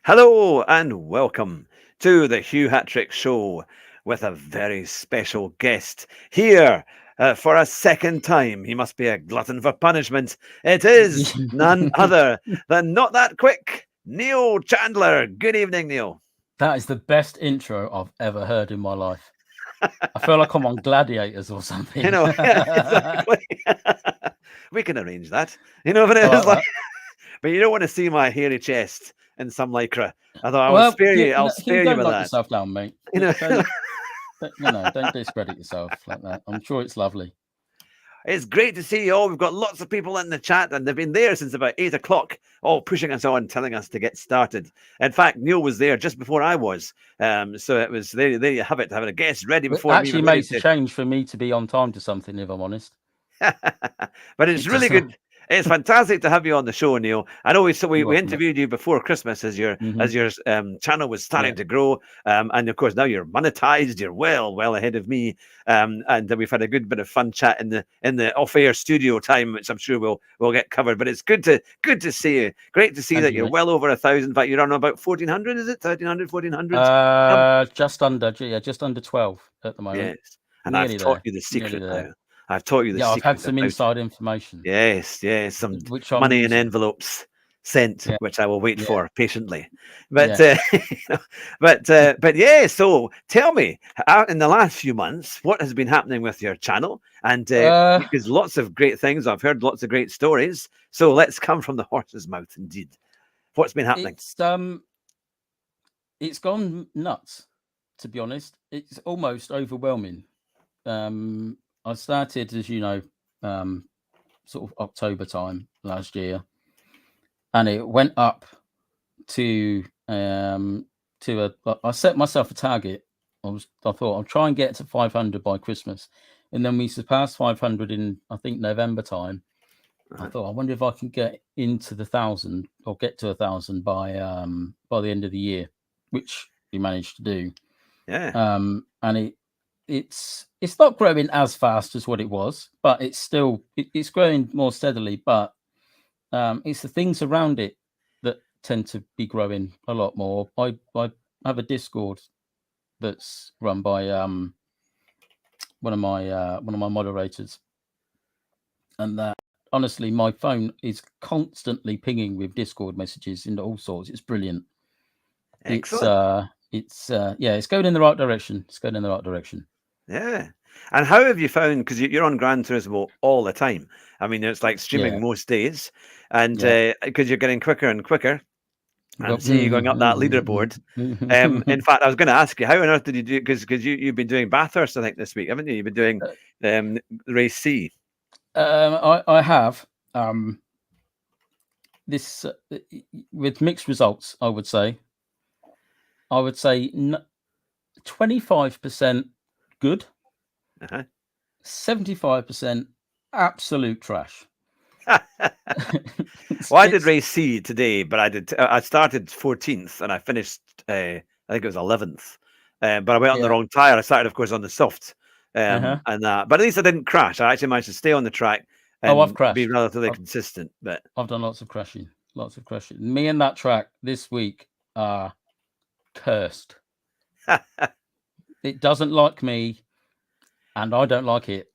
Hello and welcome to the Hugh Hatrick Show with a very special guest here for a second time. He must be a glutton for punishment. It is none other than Notthatquick, Neil Chandler. Good evening, Neil. That is the best intro I've ever heard in my life. I feel like I'm on Gladiators or something. You know, yeah, exactly. We can arrange that. You know, but I it was like like, that. but you don't want to see my hairy chest in some lycra. I thought I will Well, spare you. I'll you spare you don't with knock that. yourself down, mate. You know. Don't discredit yourself like that. I'm sure it's lovely. It's great to see you all. We've got lots of people in the chat, and they've been there since about 8 o'clock, all pushing us on, telling us to get started. In fact, Neil was there just before I was. So it was there. There you have it. Having a guest ready It before I'm actually even ready makes a to. change for me to be on time to something, if I'm honest. But it's It really does not. good. It's fantastic to have you on the show, Neil. I know You're we welcome, mate. interviewed you before Christmas as your Hmm. channel was starting Yeah. to grow, and of course now you're monetized. You're well ahead of me, and we've had a good bit of fun chat in the off air studio time, which I'm sure we'll get covered. But it's good to see you. Great to see And that you, you're mate. well over 1,000. In fact, you're on about 1,400. Is it 1,300, 1,400? Just under 12 at the moment. Yes, and I've Nearly taught there. you the Nearly secret now. there. I've taught you the Yeah, I've had secret of some how to. inside information, Yes, some which I'm money in using. envelopes sent, Yeah. which I will wait Yeah. for patiently. But Yeah. but yeah. So tell me, in the last few months, what has been happening with your channel? And Uh, because lots of great things, I've heard lots of great stories. So let's come from the horse's mouth, indeed. What's been happening? it's gone nuts, to be honest. It's almost overwhelming. I started, as you know, sort of October time last year, and it went up to I set myself a target. I thought I'll try and get to 500 by Christmas, and then we surpassed 500 in, I think, November time. I thought, I wonder if I can get into the 1,000 or get to 1,000 by the end of the year, which we managed to do. Yeah, And it's not growing as fast as what it was, but it's still it's growing more steadily. But it's the things around it that tend to be growing a lot more. I have a Discord that's run by one of my moderators, and that honestly, my phone is constantly pinging with Discord messages into all sorts. It's brilliant. excellent. It's going in the right direction. It's going in the right direction. Yeah. And how have you found, because you're on Gran Turismo all the time? I mean, it's like streaming Yeah, most days, and yeah. because you're getting quicker and quicker, Well, and see you going up that leaderboard. In fact, I was going to ask you, how on earth did you do? Because you've been doing Bathurst, I think, this week, haven't you? You've been doing race C. I have this with mixed results. I would say 25% good, Uh-huh. 75% absolute trash. Well, I did race C today, but I started 14th and I finished. I think it was 11th, but I went on the Yeah. wrong tire. I started, of course, on the soft, Uh-huh. and that. But at least I didn't crash. I actually managed to stay on the track Oh, I've and be crashed. relatively consistent. But I've done lots of crashing. Me and that track this week are cursed. It doesn't like me, and I don't like it.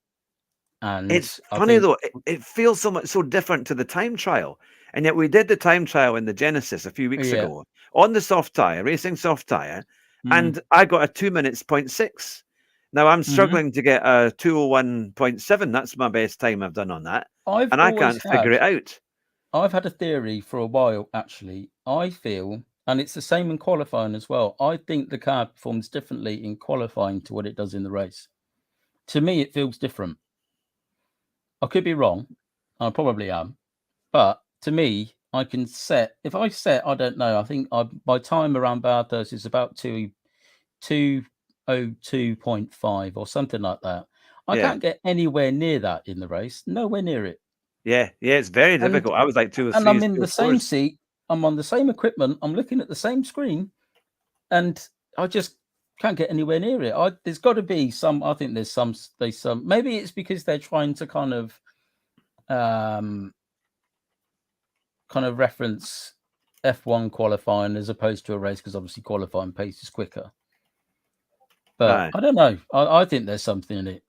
And it's I funny think, though. It feels so different to the time trial, and yet we did the time trial in the Genesis a few weeks yeah, ago on the soft tire, racing soft tire, mm, and I got a 2 minutes 0.6. Now I'm mm-hmm. struggling to get a 201.7. That's my best time I've done on that, I've and I can't figure it out. had a theory for a while. Actually, I feel, and it's the same in qualifying as well. I think the car performs differently in qualifying to what it does in the race. To me, it feels different. I could be wrong. I probably am. But to me, I can set, if I set, I don't know, I think my time around Bathurst is about 202.5 or something like that. I Yeah, can't get anywhere near that in the race, nowhere near it. yeah. It's very And difficult. I was like 2 or and I'm 3s, in 2 the or same 4s. seat, I'm on the same equipment, I'm looking at the same screen, and I just can't get anywhere near it. There's got to be some, I think there's some, maybe it's because they're trying to kind of reference F1 qualifying as opposed to a race, because obviously qualifying pace is quicker. But I don't know. I think there's something in it.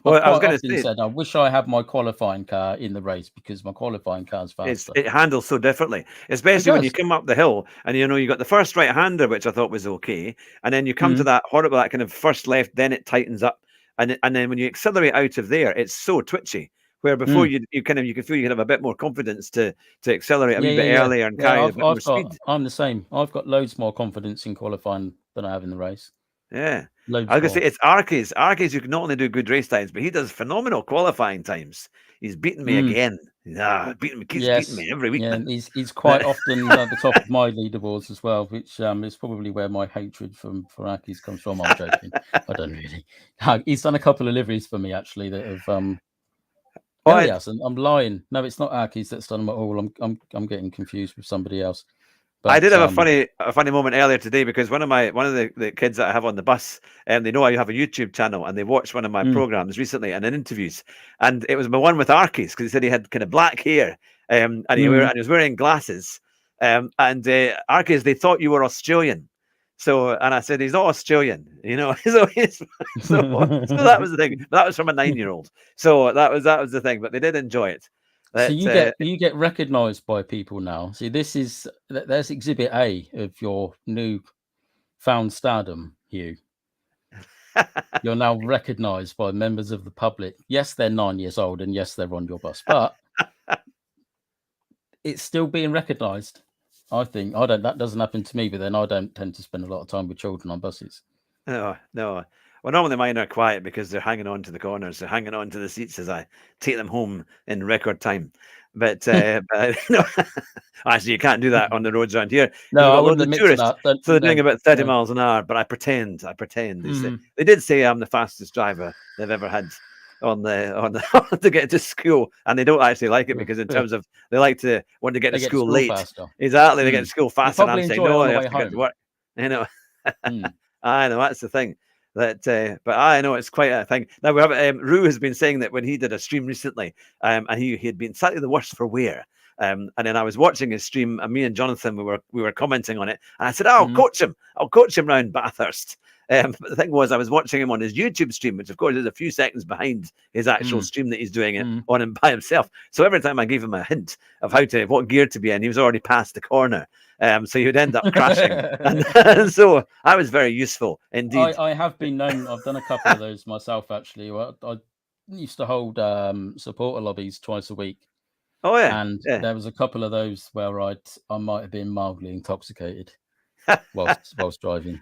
Well, I've I was quite going to often say, said I wish I had my qualifying car in the race, because my qualifying car's faster. it handles so differently, especially when you come up the hill and you got the first right hander, which I thought was okay, and then you come to that horrible, that kind of first left, then it tightens up, and then when you accelerate out of there, it's so twitchy. Where before you can feel you can have a bit more confidence to accelerate a wee bit earlier and carry a bit more speed. I'm the same. I've got loads more confidence in qualifying than I have in the race. Yeah. Loads I was going to more. say, it's Arcades. Arcades, you can not only do good race times, but he does phenomenal qualifying times. He's beaten me again. Keeps beating me every week. Yeah, he's quite often at the top of my leaderboards as well, which is probably where my hatred for Arcades comes from. I'm joking. I don't really. He's done a couple of liveries for me, actually, that have no, he hasn't. I'm lying. No, it's not Arcades that's done them at all. I'm getting confused with somebody else. But, I did have a funny moment earlier today, because one of the kids that I have on the bus, they know I have a YouTube channel, and they watched one of my programs recently and in interviews, and it was my one with Arkies, because he said he had kind of black hair, and he was wearing glasses, and Arkies, they thought you were Australian. So, and I said, he's not Australian, so that was the thing. That was from a 9-year-old. So that was the thing, but they did enjoy it. So you get recognised by people now. See, there's Exhibit A of your new found stardom, Hugh. You're now recognised by members of the public. Yes, they're 9 years old, and yes, they're on your bus, but it's still being recognised. I think that doesn't happen to me, but then I don't tend to spend a lot of time with children on buses. No. Well, normally mine are quiet because they're hanging on to the corners. They're hanging on to the seats as I take them home in record time. But no, actually, you can't do that on the roads around here. No, I wouldn't admit to that. So they're doing about 30 miles an hour, but I pretend. They did say I'm the fastest driver they've ever had on the to get to school, and they don't actually like it, because in terms of they want to get to school late. Faster. Exactly, they get to school faster, and I'm saying no, they have to get to work. I know, that's the thing. But I know it's quite a thing. Now we have Rue has been saying that when he did a stream recently, and he had been slightly the worse for wear. And then I was watching his stream, and me and Jonathan we were commenting on it, and I said, I'll coach him round Bathurst. But the thing was, I was watching him on his YouTube stream, which of course is a few seconds behind his actual stream that he's doing it on him by himself. So every time I gave him a hint of what gear to be in, he was already past the corner. So he would end up crashing. and so I was very useful indeed. I have been known. I've done a couple of those myself, actually. I used to hold supporter lobbies twice a week. Oh yeah, and there was a couple of those where I might have been mildly intoxicated whilst driving.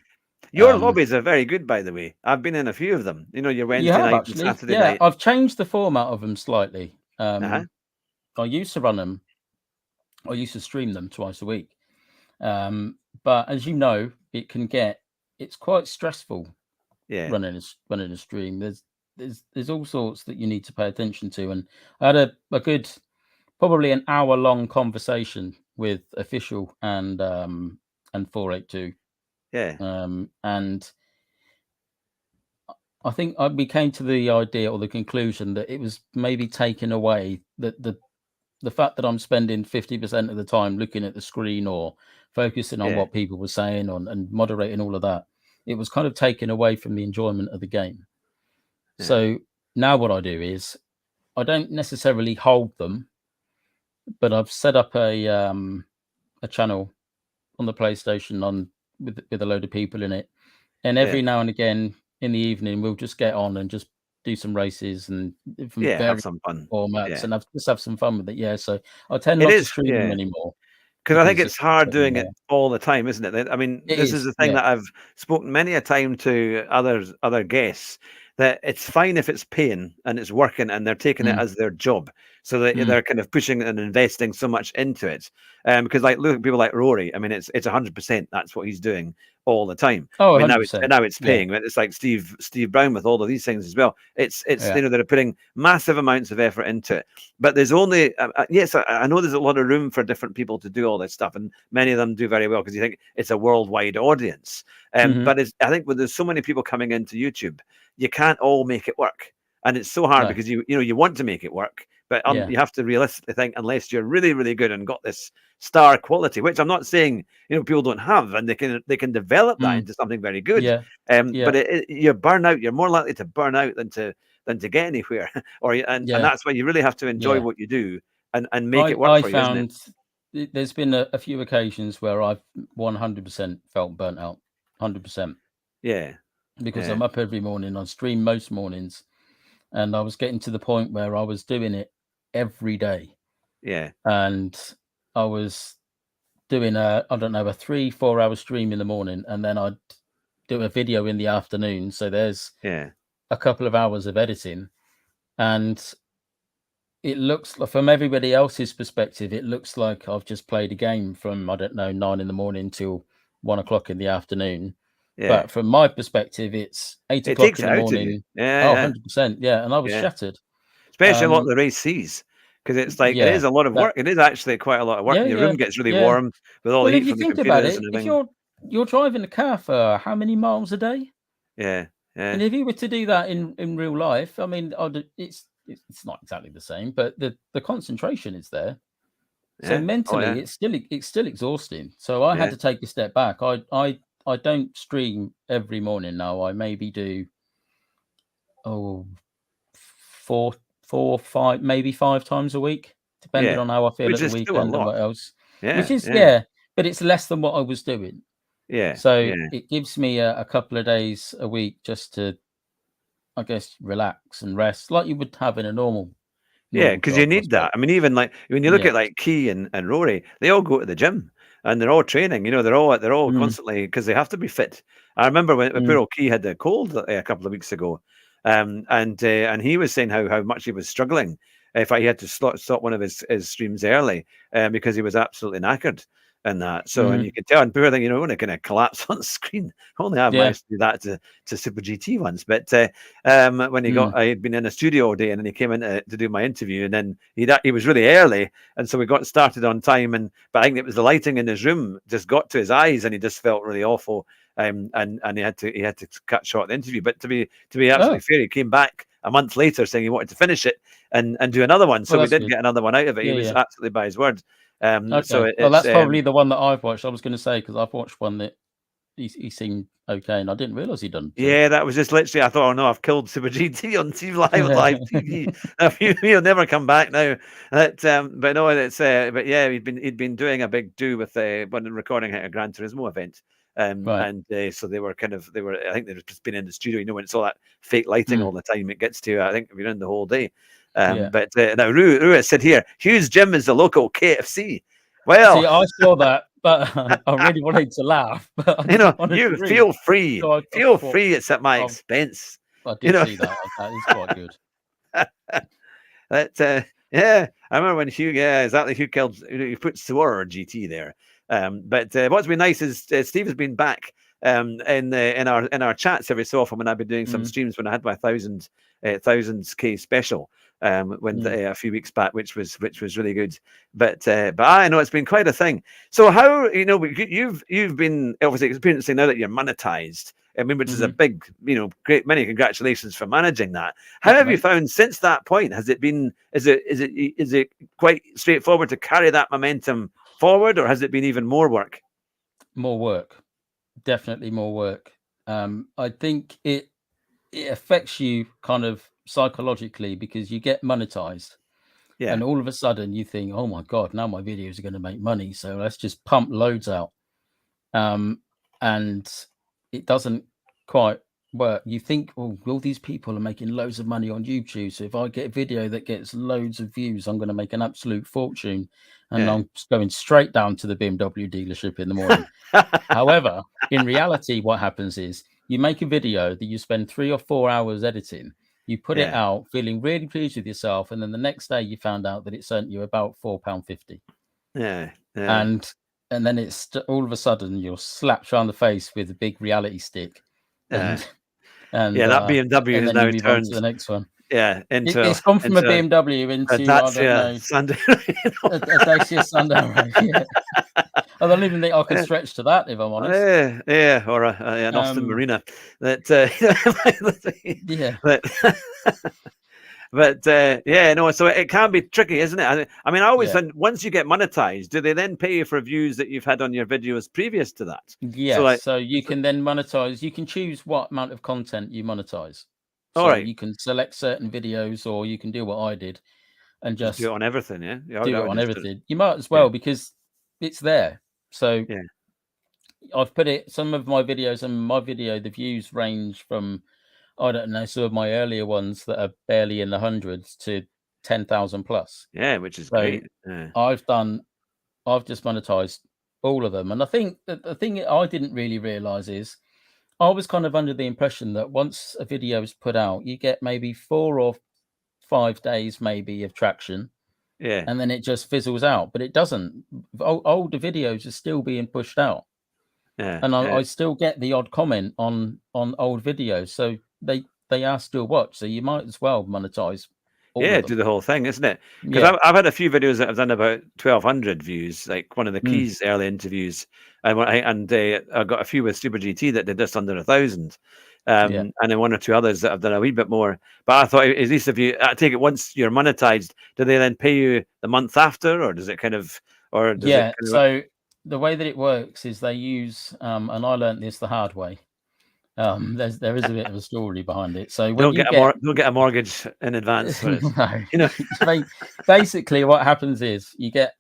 Your lobbies are very good, by the way. I've been in a few of them. Your Wednesday night and Saturday night. I've changed the format of them slightly. I used to run them. I used to stream them twice a week. But as you know, it's quite stressful. Yeah, running a stream. There's all sorts that you need to pay attention to, and I had a good, probably an hour-long conversation with Official and 482. Yeah. And I think we came to the idea or the conclusion that it was maybe taking away the fact that I'm spending 50% of the time looking at the screen or focusing on what people were saying and moderating all of that. It was kind of taken away from the enjoyment of the game. Yeah. So now what I do is I don't necessarily hold them, but I've set up a channel on the PlayStation with a load of people in it, and every now and again in the evening we'll just get on and just do some races and have some fun formats and just have some fun with it. Yeah, so I tend not to stream them anymore. Because I think it's hard doing it all the time, isn't it? I mean, this is the thing that I've spoken many a time to other guests, that it's fine if it's paying and it's working and they're taking it as their job. So that they're kind of pushing and investing so much into it. Because look at people like Rory. I mean, it's 100%. That's what he's doing all the time. Oh, I mean, now it's paying. It's like Steve Brown with all of these things as well. It's they're putting massive amounts of effort into it. But there's only I know there's a lot of room for different people to do all this stuff, and many of them do very well because you think it's a worldwide audience. But I think when there's so many people coming into YouTube, you can't all make it work, and it's so hard because you want to make it work, But Yeah. you have to realistically think, unless you're really, really good and got this star quality, which I'm not saying people don't have, and they can develop that into something very good. Yeah. But you burn out. You're more likely to burn out than to get anywhere. And that's why you really have to enjoy what you do and make it work for you, isn't it? There's been a few occasions where I've 100% felt burnt out, 100%. Yeah. Because I'm up every morning. I stream most mornings, and I was getting to the point where I was doing it every day. Yeah. And I was doing a 3-4 hour stream in the morning, and then I'd do a video in the afternoon. So there's a couple of hours of editing, and it looks like, from everybody else's perspective, it looks like I've just played a game from 9 in the morning till 1 o'clock in the afternoon. Yeah. But from my perspective, it's 8 o'clock in the morning. Yeah. 100%. Yeah. And I was shattered. Especially a lot of the race sees. Because it's like, it is a lot of work. It is actually quite a lot of work. And your room gets really warm with all the heat from the computers and everything. If you're driving a car for how many miles a day? Yeah. And if you were to do that in real life, I mean, it's not exactly the same, but the concentration is there. So mentally, it's still exhausting. So I had to take a step back. I don't stream every morning now. I maybe do 4, 5, maybe 5 times a week, depending on how I feel at the weekend and what else. Which is but it's less than what I was doing. So it gives me a couple of days a week just to, I guess, relax and rest like you would have in a normal. Yeah, because you need that. I mean, even like when you look at like Key and Rory, they all go to the gym and they're all training. They're all constantly, because they have to be fit. I remember when poor old Key had the cold a couple of weeks ago, and he was saying how much he was struggling. In fact, he had to stop one of his streams early because he was absolutely knackered. And that, so and you can tell, and poor thing, when it kind of collapse on screen. Only I've managed to do that to Super GT once, but when I'd been in a studio all day, and then he came in to do my interview, and then he was really early, and so we got started on time, but I think it was the lighting in his room just got to his eyes, and he just felt really awful, and he had to cut short the interview. But to be absolutely fair, he came back a month later saying he wanted to finish it and do another one, so we did get another one out of it. He was absolutely by his word. So that's probably the one that I've watched. I was going to say, because I've watched one that he seemed okay, and I didn't realize he'd done. Yeah, that was just literally, I thought, oh no, I've killed Super GT on live TV. He'll never come back now. But no, it's but yeah, he'd been doing a big do with when recording at a Gran Turismo event. And so they were I think they've just been in the studio, when it's all that fake lighting all the time, it gets to, I think, we're in the whole day. But now Rua said here, Hugh's gym is the local KFC. Well, see, I saw that, but I really wanted to laugh. But you feel free. So feel free. It's at my expense. I did see that. That is quite good. I remember when Hugh, exactly. Hugh killed. He put Suara GT there. But what's been nice is Steve has been back in our chats every so often when I've been doing some streams when I had my 1000K special. A few weeks back, which was really good, but I know it's been quite a thing. So how you've been obviously experiencing now that you're monetized. I mean, which is a big, many congratulations for managing that. How have you found since that point? Has it been is it quite straightforward to carry that momentum forward, or has it been even more work? More work, definitely more work. I think it affects you kind of psychologically, because you get monetized and all of a sudden you think, oh my god, now my videos are going to make money, so let's just pump loads out, and it doesn't quite work. You think, oh, all these people are making loads of money on YouTube, so if I get a video that gets loads of views, I'm going to make an absolute fortune, and I'm going straight down to the BMW dealership in the morning. However, in reality, what happens is you make a video that you spend 3 or 4 hours editing. You put it out feeling really pleased with yourself, and then the next day you found out that it earned you about £4.50. And then it's all of a sudden you're slapped around the face with a big reality stick. And that BMW has now turned to the next one. It's gone from a BMW into a Dacia Sandero. I don't even think I could stretch to that, if I'm honest. Or an Austin Marina. But yeah, no. So it can be tricky, isn't it? I mean, I always Yeah. think once you get monetized, do they then pay you for views that you've had on your videos previous to that? Yes. like, So you can then monetize. You can choose what amount of content you monetize. all So right, you can select certain videos, or you can do what I did and just do just it on everything. Yeah, yeah. do I it would on just do it. everything. You might as Yeah, well, because it's there. So yeah, I've put it, some of my videos, and my video, the views range from, I don't know, some of my earlier ones that are barely in the hundreds to 10,000 plus. yeah. Which is So great. Yeah, I've just monetized all of them. And I think that the thing I didn't really realize is I was kind of under the impression that once a video is put out, you get maybe 4 or 5 days maybe of traction, yeah, and then it just fizzles out. But it doesn't. Older videos are still being pushed out, yeah. and Yeah. I still get the odd comment on old videos, so they are still watched. So you might as well monetize all Yeah, of do them. the whole thing, isn't it? Because Yeah, I've had a few videos that have done about 1,200 views, like one of the mm, Keys early interviews, and I got a few with Super GT that did just under 1,000, yeah. and then one or two others that have done a wee bit more. But I thought at least if you, I take it once you're monetized, do they then pay you the month after, or does it kind of, or does it Yeah, kind of? so the way that it works is they use, and I learned this the hard way. There is a bit of a story behind it. So when you get Don't get a mortgage in advance for it, no, you know? basically what happens is you get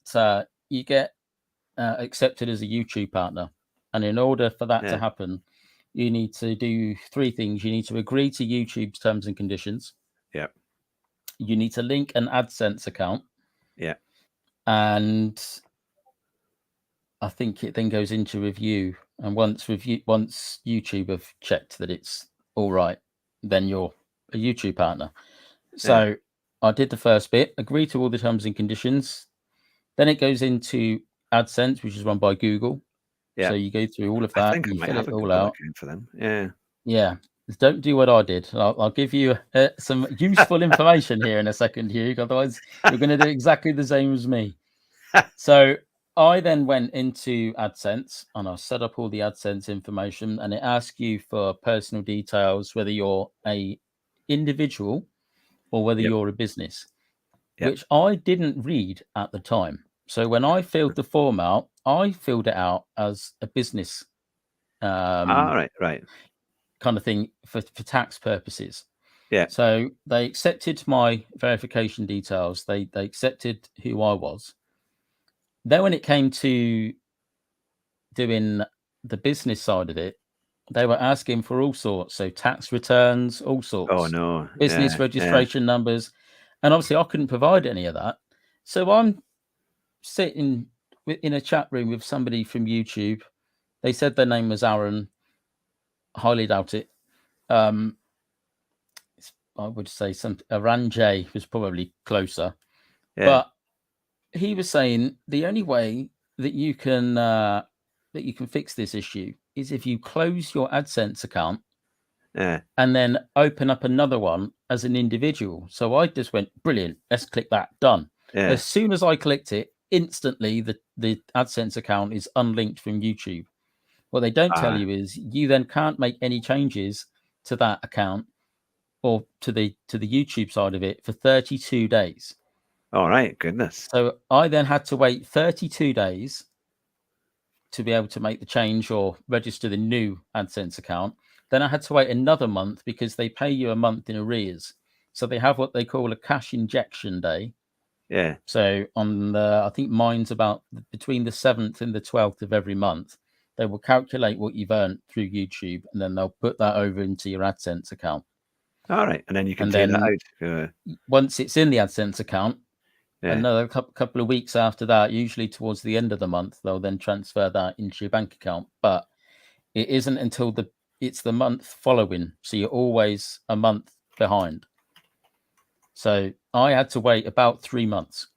accepted as a YouTube partner, and in order for that to Yeah, happen, you need to do 3 things. You need to agree to YouTube's terms and conditions. yeah, You need to link an AdSense account, yeah. and I think it then goes into review. And once YouTube have checked that it's all right, then you're a YouTube partner. Yeah. So I did the first bit, agree to all the terms and conditions. Then it goes into AdSense, which is run by Google. Yeah. So you go through all of I that think and I you might fill have it a all Google out. account for them. Yeah. Yeah. Don't do what I did. I'll give you some useful information here in a second, Hugh. Otherwise, you're going to do exactly the same as me. So I then went into AdSense and I set up all the AdSense information, and it asks you for personal details, whether you're a individual or whether Yep. you're a business, Yep. which I didn't read at the time. So when I filled the form out, I filled it out as a business Right. Right. kind of thing for tax purposes. Yeah. So they accepted my verification details. They accepted who I was. Then when it came to doing the business side of it, they were asking for all sorts. So tax returns, all Oh sorts, no. business Yeah. Yeah. registration numbers. And obviously I couldn't provide any of that. So I'm sitting in a chat room with somebody from YouTube. They said their name was Aaron. Highly doubt it. I would say Aran J was probably closer, Yeah. but he was saying the only way that you can fix this issue is if you close your AdSense account Yeah. and then open up another one as an individual. So I just went, brilliant, let's click that, done. Yeah. As soon as I clicked it, instantly the AdSense account is unlinked from YouTube. What they don't tell you is you then can't make any changes to that account or to the YouTube side of it for 32 days. All right. Goodness. So I then had to wait 32 days to be able to make the change or register the new AdSense account. Then I had to wait another month because they pay you a month in arrears. So they have what they call a cash injection day. Yeah. So on I think mine's about between the 7th and the 12th of every month, they will calculate what you've earned through YouTube, and then they'll put that over into your AdSense account. All right. And then you can And take that then out. once it's in the AdSense account, Yeah. another couple of weeks after that, usually towards the end of the month, they'll then transfer that into your bank account. But it isn't until it's the month following, so you're always a month behind. So I had to wait about 3 months,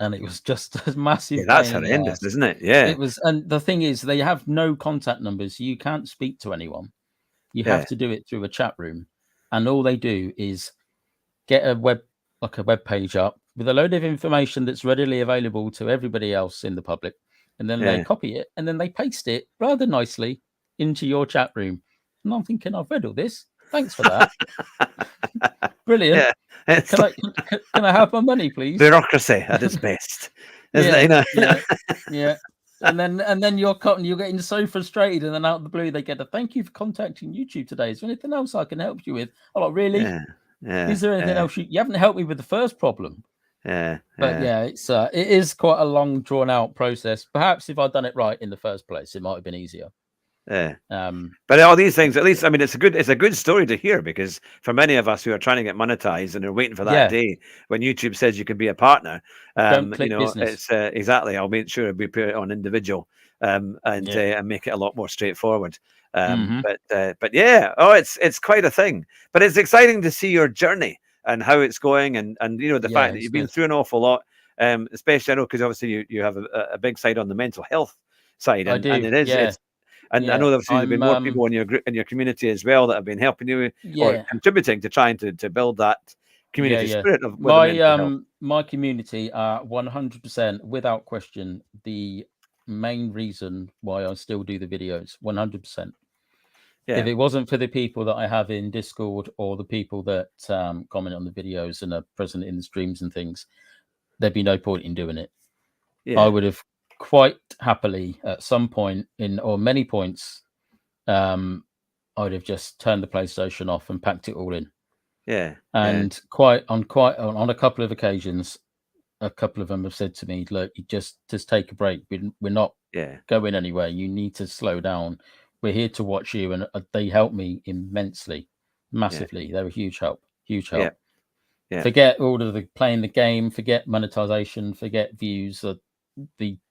and it was just a massive Yeah, that's pain in the horrendous, ass. isn't it? Yeah. It was, and the thing is, they have no contact numbers. So you can't speak to anyone. You have to do it through a chat room, and all they do is get a web page up with a load of information that's readily available to everybody else in the public, and then they copy it and then they paste it rather nicely into your chat room. And I'm thinking, I've read all this. Thanks for that. Brilliant. Yeah, it's Can I have my money, please? bureaucracy at its best, isn't it? You know? Yeah. And then you're getting so frustrated, and then out of the blue they get a thank you for contacting YouTube today. Is there anything else I can help you with? I'm like, really? Yeah. Is there anything else you haven't helped me with the first problem? But it is quite a long, drawn out process. Perhaps if I'd done it right in the first place, it might have been easier. Yeah. But all these things, at least, I mean, it's a good story to hear, because for many of us who are trying to get monetized and are waiting for that day when YouTube says you can be a partner, don't click business. it's exactly. I'll make sure we put it on individual and make it a lot more straightforward. But yeah, it's quite a thing. But it's exciting to see your journey and how it's going, and the fact that you've been through an awful lot, especially I know because obviously you have a big side on the mental health side, and it is. And I know obviously there've been more people in your group, in your community as well, that have been helping you or contributing to trying to build that community spirit of my community are 100% without question the main reason why I still do the videos. 100%. If it wasn't for the people that I have in Discord or the people that comment on the videos and are present in the streams and things, there'd be no point in doing it. I would have quite happily at some point or many points, I would have just turned the PlayStation off and packed it all in. And on a couple of occasions, a couple of them have said to me, look, you just take a break. We're not going anywhere. You need to slow down. We're here to watch you. And they helped me immensely, massively. They're a huge help. Forget all of the playing the game, forget monetization, forget views.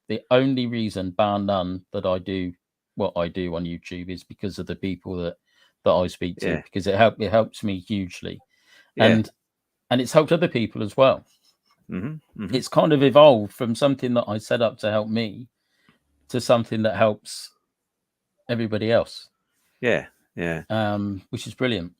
The only reason, bar none, that I do what I do on YouTube is because of the people that I speak to, because it helps me hugely, and it's helped other people as well. It's kind of evolved from something that I set up to help me to something that helps everybody else. Which is brilliant.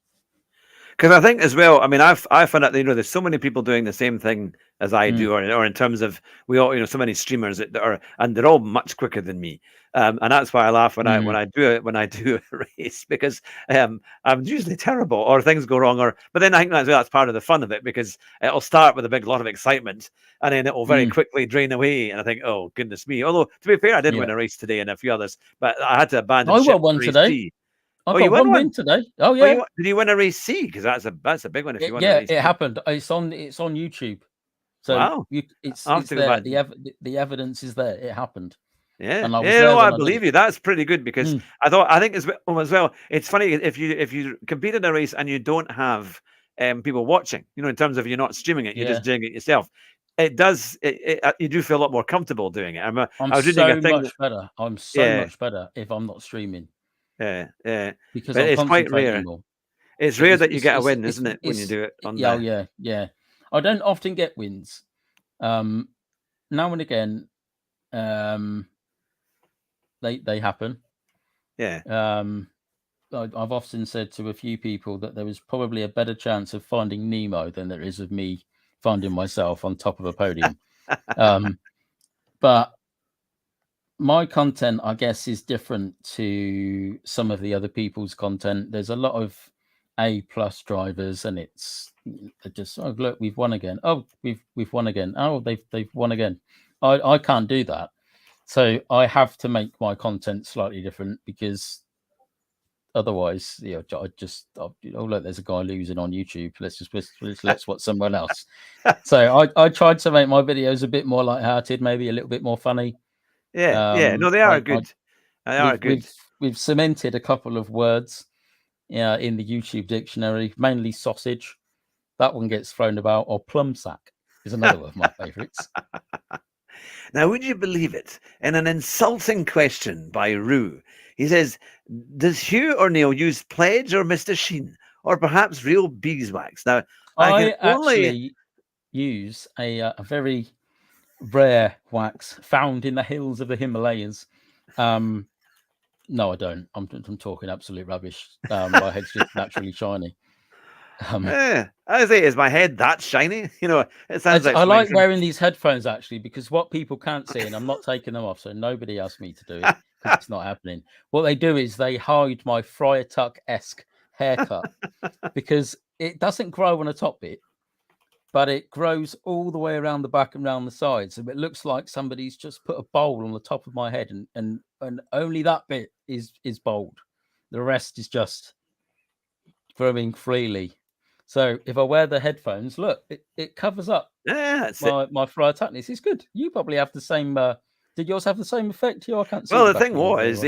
Because I think as well, I mean, I found out that, there's so many people doing the same thing as I do, or in terms of we all, so many streamers that are, and they're all much quicker than me, and that's why I laugh when I do a race, because I'm usually terrible or things go wrong, but then I think that's part of the fun of it, because it'll start with a big lot of excitement and then it will very quickly drain away, and I think, oh goodness me. Although to be fair, I did win a race today and a few others, but I had to abandon. I won one today. I got one win today. Oh yeah. Did you win a race C? Because that's a big one. If you won a race it happened. It's on YouTube. So wow. It's there. The evidence is there. It happened. Yeah. And I believe you. That's pretty good, because I think as well. It's funny if you compete in a race and you don't have people watching. In terms of you're not streaming it, you're just doing it yourself. It does. You do feel a lot more comfortable doing it. I was reading a thing. Better. I'm so much better if I'm not streaming. Because it's quite rare. It's rare that you get a win, isn't it, when you do it on there? Yeah. I don't often get wins. Now and again, they happen. I've often said to a few people that there was probably a better chance of finding Nemo than there is of me finding myself on top of a podium. But my content, I guess, is different to some of the other people's content. There's a lot of A+ drivers, and it's just, oh look, we've won again. Oh, we've won again. Oh, they've won again. I can't do that, so I have to make my content slightly different, because otherwise, I just oh look, there's a guy losing on YouTube. Let's watch someone else. So I tried to make my videos a bit more lighthearted, maybe a little bit more funny. No, they are good. They are good. We've cemented a couple of words in the YouTube dictionary, mainly sausage. That one gets thrown about, or plum sack is another one of my favorites. Now, would you believe it? In an insulting question by Rue, he says, does Hugh or Neil use Pledge or Mr. Sheen, or perhaps real beeswax? Now, I actually use a very rare wax found in the hills of the Himalayas. No, I don't. I'm talking absolute rubbish. My head's just naturally shiny. I say, is my head that shiny? It sounds like I like wearing these headphones, actually, because what people can't see, and I'm not taking them off, so nobody asked me to do it, because it's not happening. What they do is they hide my Friar Tuck-esque haircut, because it doesn't grow on the top bit, but it grows all the way around the back and around the sides. So it looks like somebody's just put a bowl on the top of my head, and only that bit is bald. The rest is just growing freely. So if I wear the headphones, look, it covers up my frontalis. It's good. You probably have the same. Did yours have the same effect? I can't see. Well, the thing was,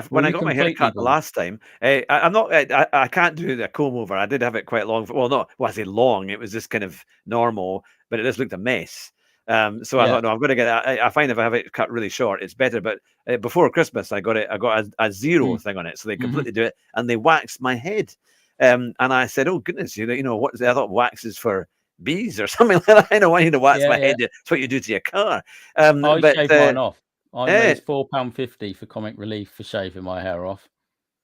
when I got my hair cut the last time, I can't do the comb over. I did have it quite long. Well, I say long. It was just kind of normal, but it just looked a mess. So I thought, no, I'm going to get. I find if I have it cut really short, it's better. But before Christmas, I got a zero thing on it, so they completely do it, and they waxed my head. And I said, "Oh goodness, what? I thought wax is for bees or something like that. I know I need to wax my head. It's what you do to your car." I shaved mine off. It's £4.50 for Comic Relief for shaving my hair off.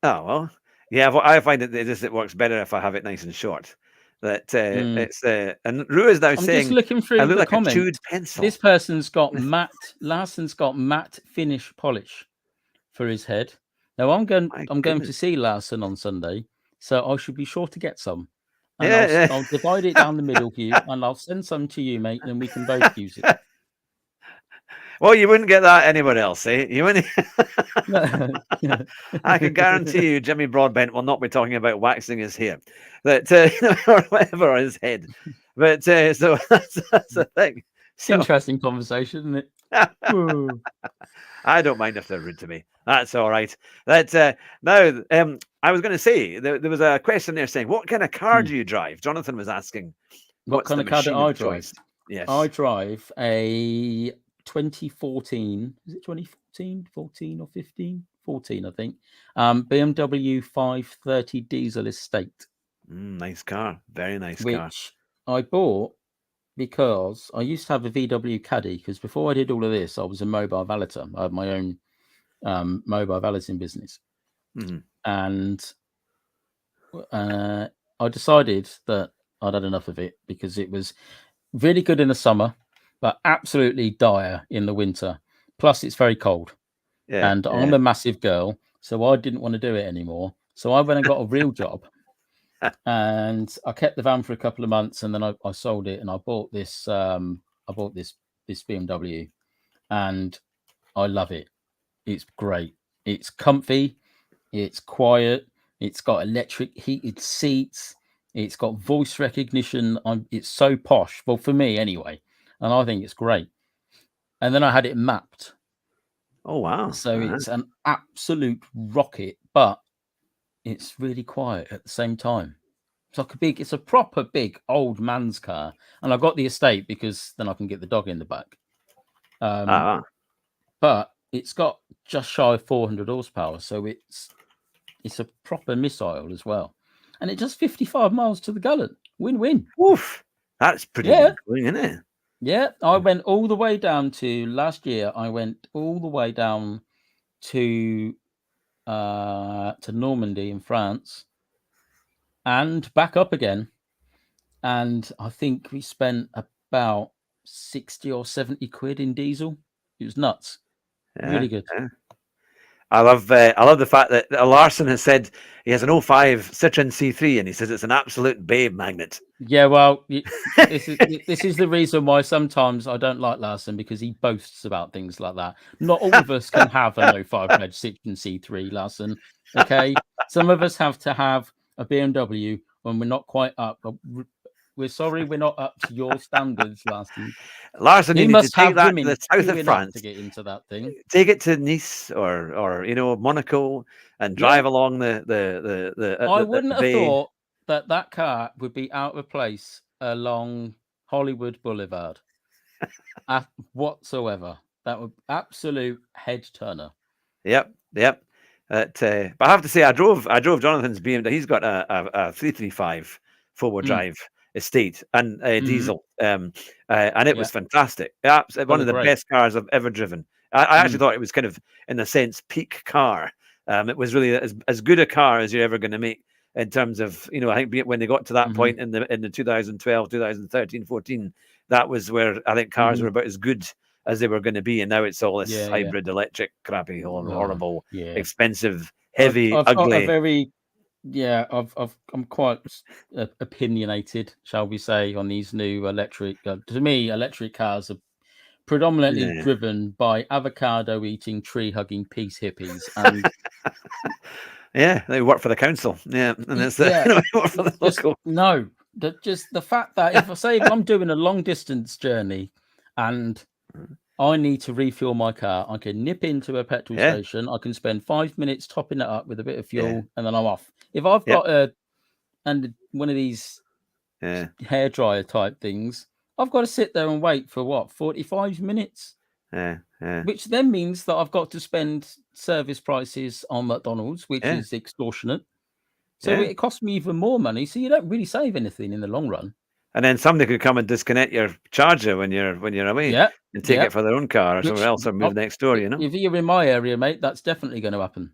Oh well, yeah. Well, I find it works better if I have it nice and short. That it's and Rue is now saying, just looking through the comments. A chewed pencil. This person's got matte. Larson's got matte finish polish for his head. Now I'm going to see Larson on Sunday, so I should be sure to get some. And I'll divide it down the middle for you, and I'll send some to you, mate, and we can both use it. Well, you wouldn't get that anywhere else, eh? You wouldn't. I can guarantee you, Jimmy Broadbent will not be talking about waxing his hair, or whatever on his head. But so that's the thing. It's an interesting conversation, isn't it? I don't mind if they're rude to me. That's all right. Now, I was going to say there was a question there saying, "What kind of car do you drive?" Jonathan was asking. What kind of car do I drive? Yes, I drive a 2014. Is it 2014, 14 or 15? 14, I think. BMW 530 diesel estate. Nice car, very nice car. Which I bought because I used to have a VW Caddy. Because before I did all of this, I was a mobile valeter. I had my own mobile valeting business, and I decided that I'd had enough of it because it was really good in the summer, but absolutely dire in the winter. Plus, it's very cold. And I'm a massive girl, so I didn't want to do it anymore. So I went and got a real job. And I kept the van for a couple of months, and then I sold it, and I bought this this BMW, and I love it. It's great. It's comfy. It's quiet. It's got electric heated seats. It's got voice recognition. It's so posh. Well, for me anyway. And I think it's great. And then I had it mapped. Oh, wow. So it's an absolute rocket, but it's really quiet at the same time. It's a proper big old man's car. And I got the estate because then I can get the dog in the back. But it's got just shy of 400 horsepower. So it's a proper missile as well. And it does 55 miles to the gallon. Win-win. Oof. That's pretty good going, isn't it? Yeah. I went all the way down to last year. I went all the way down to Normandy in France and back up again. And I think we spent about 60 or 70 quid in diesel. It was nuts. Really good. Yeah. I love the fact that Larson has said he has an 05 Citroen C3 and he says it's an absolute babe magnet. Yeah, well, this is the reason why sometimes I don't like Larson, because he boasts about things like that. Not all of us can have an 05 Reg Citroen C3, Larson. Okay, some of us have to have a BMW when we're not quite up. We're sorry, we're not up to your standards, Larson. Larson, you must take that to the south of France to get into that thing. Take it to Nice or Monaco and drive along the I wouldn't have thought that car would be out of place along Hollywood Boulevard whatsoever. That would absolute head turner. Yep. But I have to say, I drove Jonathan's BMW. He's got a 335 four-wheel drive estate and diesel, and it was fantastic. One of the best cars I've ever driven. I actually thought it was kind of, in a sense, peak car. It was really as good a car as you're ever going to make in terms of, I think when they got to that point in the 2012, 2013, 14, that was where I think cars were about as good as they were going to be, and now it's all this hybrid electric crappy, horrible, expensive, heavy, I've ugly. got a very Yeah, I'm quite opinionated, shall we say, on these new electric. To me, electric cars are predominantly Yeah. driven by avocado eating, tree hugging peace hippies, and Yeah, they work for the council. Yeah, and it's the yeah, they work for the it's just local. no. Just the fact that if I'm doing a long distance journey and I need to refuel my car, I can nip into a petrol Yeah, station. I can spend 5 minutes topping it up with a bit of yeah, fuel, and then I'm off. If I've yep, got one of these yeah, hairdryer type things, I've got to sit there and wait for what, 45 minutes, yeah, yeah, which then means that I've got to spend service prices on McDonald's, which yeah, is extortionate. So yeah. it costs me even more money. So you don't really save anything in the long run. And then somebody could come and disconnect your charger when you're away Yeah, and take yeah. it for their own car or somewhere Which else or move next door. You know. if you're in my area, mate, that's definitely going to happen.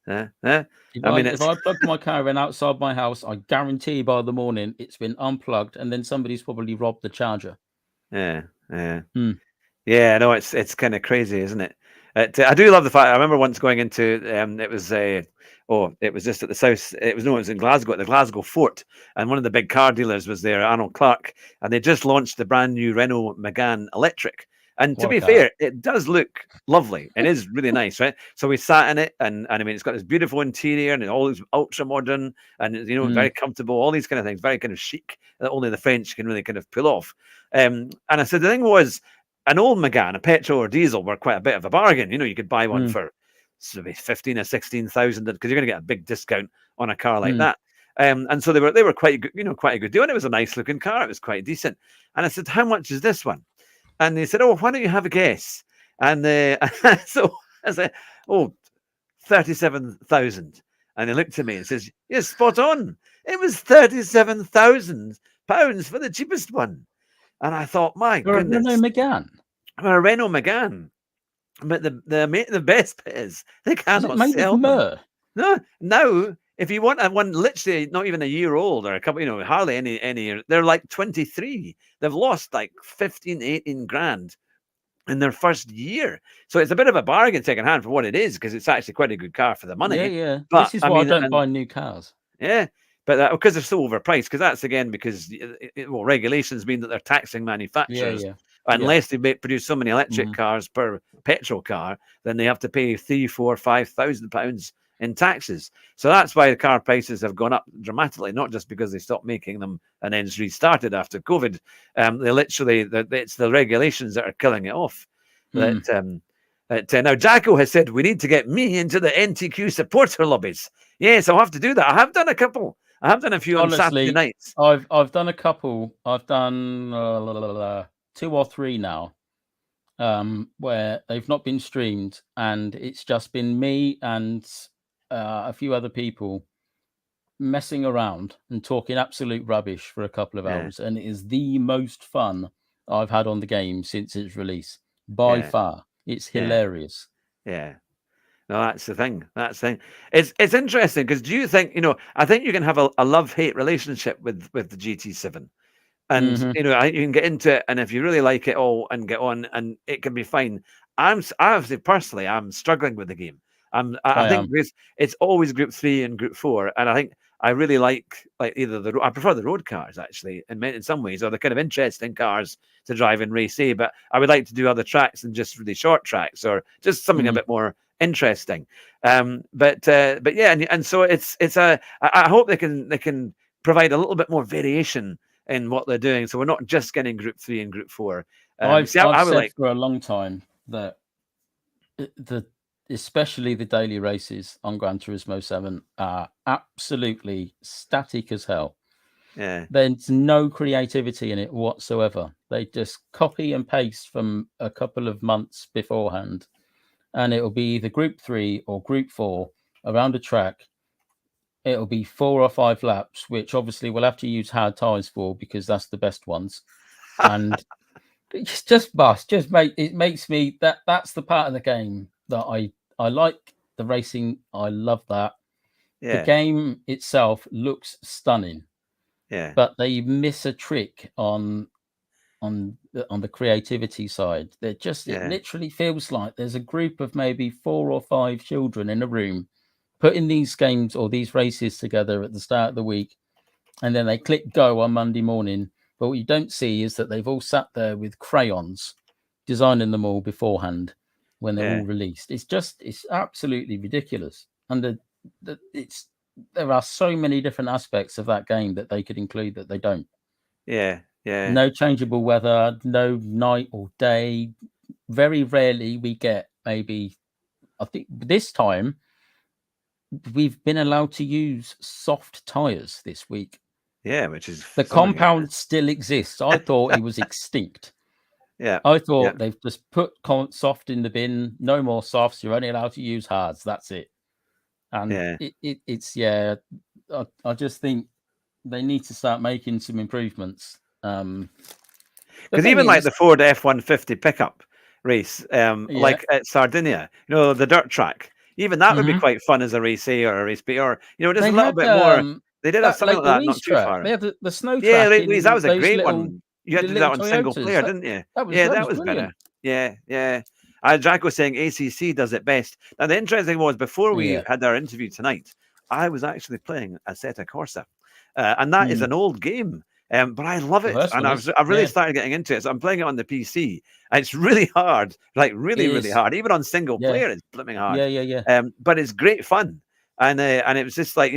Yeah, yeah. If I I mean, if it's I plug my car in outside my house, I guarantee by the morning it's been unplugged, and then somebody's probably robbed the charger. yeah, yeah. Hmm. Yeah, no, it's kind of crazy, isn't it? I do love the fact. I remember once going into it was it was just at the south. It was in Glasgow at the Glasgow Fort, and one of the big car dealers was there, Arnold Clark, and they just launched the brand new Renault Megane Electric. And to What a be car. fair, it does look lovely. It is really nice, right? So we sat in it, and I mean, it's got this beautiful interior and all these ultra modern and Hmm. very comfortable. All these kind of things, very kind of chic that only the French can really kind of pull off. And I said the thing was an old Megane, a petrol or diesel, were quite a bit of a bargain. You could buy one Hmm. for maybe 15 or 16,000 because you're going to get a big discount on a car like Hmm. that. And so they were quite good, quite a good deal. And it was a nice looking car. It was quite decent. And I said, "How much is this one?" And they said, "Oh, why don't you have a guess?" And so I said, "Oh, 37,000." And he looked at me and says, "You're spot on. It was £37,000 for the cheapest one." And I thought, my For a Renault goodness, Megane. a Renault Megane. But the best bit is they Is it cannot made of sell them. myrrh? No, now if you want a one literally not even a year old or a couple, hardly any, they're like 23. They've lost like 15, 18 grand in their first year. So it's a bit of a bargain second hand for what it is because it's actually quite a good car for the Yeah, money. yeah. But This is I why I mean, don't and buy new cars. yeah, but because they're so overpriced, because that's again because regulations mean that they're taxing Yeah, manufacturers. yeah. Yeah. Unless they produce so many electric Mhm. cars per petrol car, then they have to pay 3, 4, £5,000 in taxes. So that's why the car prices have gone up dramatically, not just because they stopped making them and then restarted after COVID. They literally, it's the regulations that are killing it off. Hmm. Now, Jacko has said we need to get me into the NTQ supporter lobbies. Yes, I'll have to do that. I have done a couple. I have done a few on Saturday Honestly, nights. I've done a couple. I've done 2 or 3 now, where they've not been streamed, and it's just been me and a few other people messing around and talking absolute rubbish for a couple of Yeah, hours, and it is the most fun I've had on the game since its release by yeah, far. It's yeah, hilarious. yeah. No, that's the thing. That's the thing. It's interesting because do you think I think you can have a love-hate relationship with the GT7. And Hmm. I think you can get into it, and if you really like it all and get on, and it can be fine. I have to say personally, I'm struggling with the game. I I think am. it's always Group 3 and Group 4, and I think I really like either I prefer the road cars actually in some ways, or the kind of interesting cars to drive in race A. But I would like to do other tracks than just really short tracks, or just something a Mm. bit more interesting. But yeah, and so I hope they can provide a little bit more variation in what they're doing. So we're not just getting Group 3 and Group 4. See, I've I would said like, for a long time that the especially the daily races on Gran Turismo 7 are absolutely static as hell. yeah, There's no creativity in it whatsoever. They just copy and paste from a couple of months beforehand, and it'll be either Group 3 or Group 4 around a track. It'll be 4 or 5 laps, which obviously we'll have to use hard tyres for because that's the best ones. And it's just bust. It makes me that's the part of the game that I like. The racing, I love that. The yeah, game itself looks stunning, yeah, but they miss a trick on the creativity side. It yeah, literally feels like there's a group of maybe 4 or 5 children in a room putting these games or these races together at the start of the week, and then they click go on Monday morning. But what you don't see is that they've all sat there with crayons, designing them all beforehand when they're all released. It's absolutely ridiculous. And there are so many different aspects of that game that they could include that they don't. Yeah. No changeable weather, no night or day. Very rarely we get maybe, I think this time we've been allowed to use soft tires this week. Yeah, which is the compound still exists. I thought it was extinct. Yeah, I thought they've just put soft in the bin. No more softs. You're only allowed to use hards. That's it. And it's I just think they need to start making some improvements. Because even like the Ford F-150 pickup race, like at Sardinia, the dirt track, even that would be quite fun as a race A or a race B, or just a little bit more. They did have something like that, not too far. They had the snow track. Yeah, Louise, that was a great one. You had to do that on single player, didn't you? That was better. Yeah. Jack was saying ACC does it best. Now, the interesting thing was, before we had our interview tonight, I was actually playing Assetto Corsa. And that is an old game. But I love it. And I've really started getting into it. So I'm playing it on the PC. And it's really hard. Like, really hard. Even on single player, it's blipping hard. Yeah. But it's great fun. And it was just like,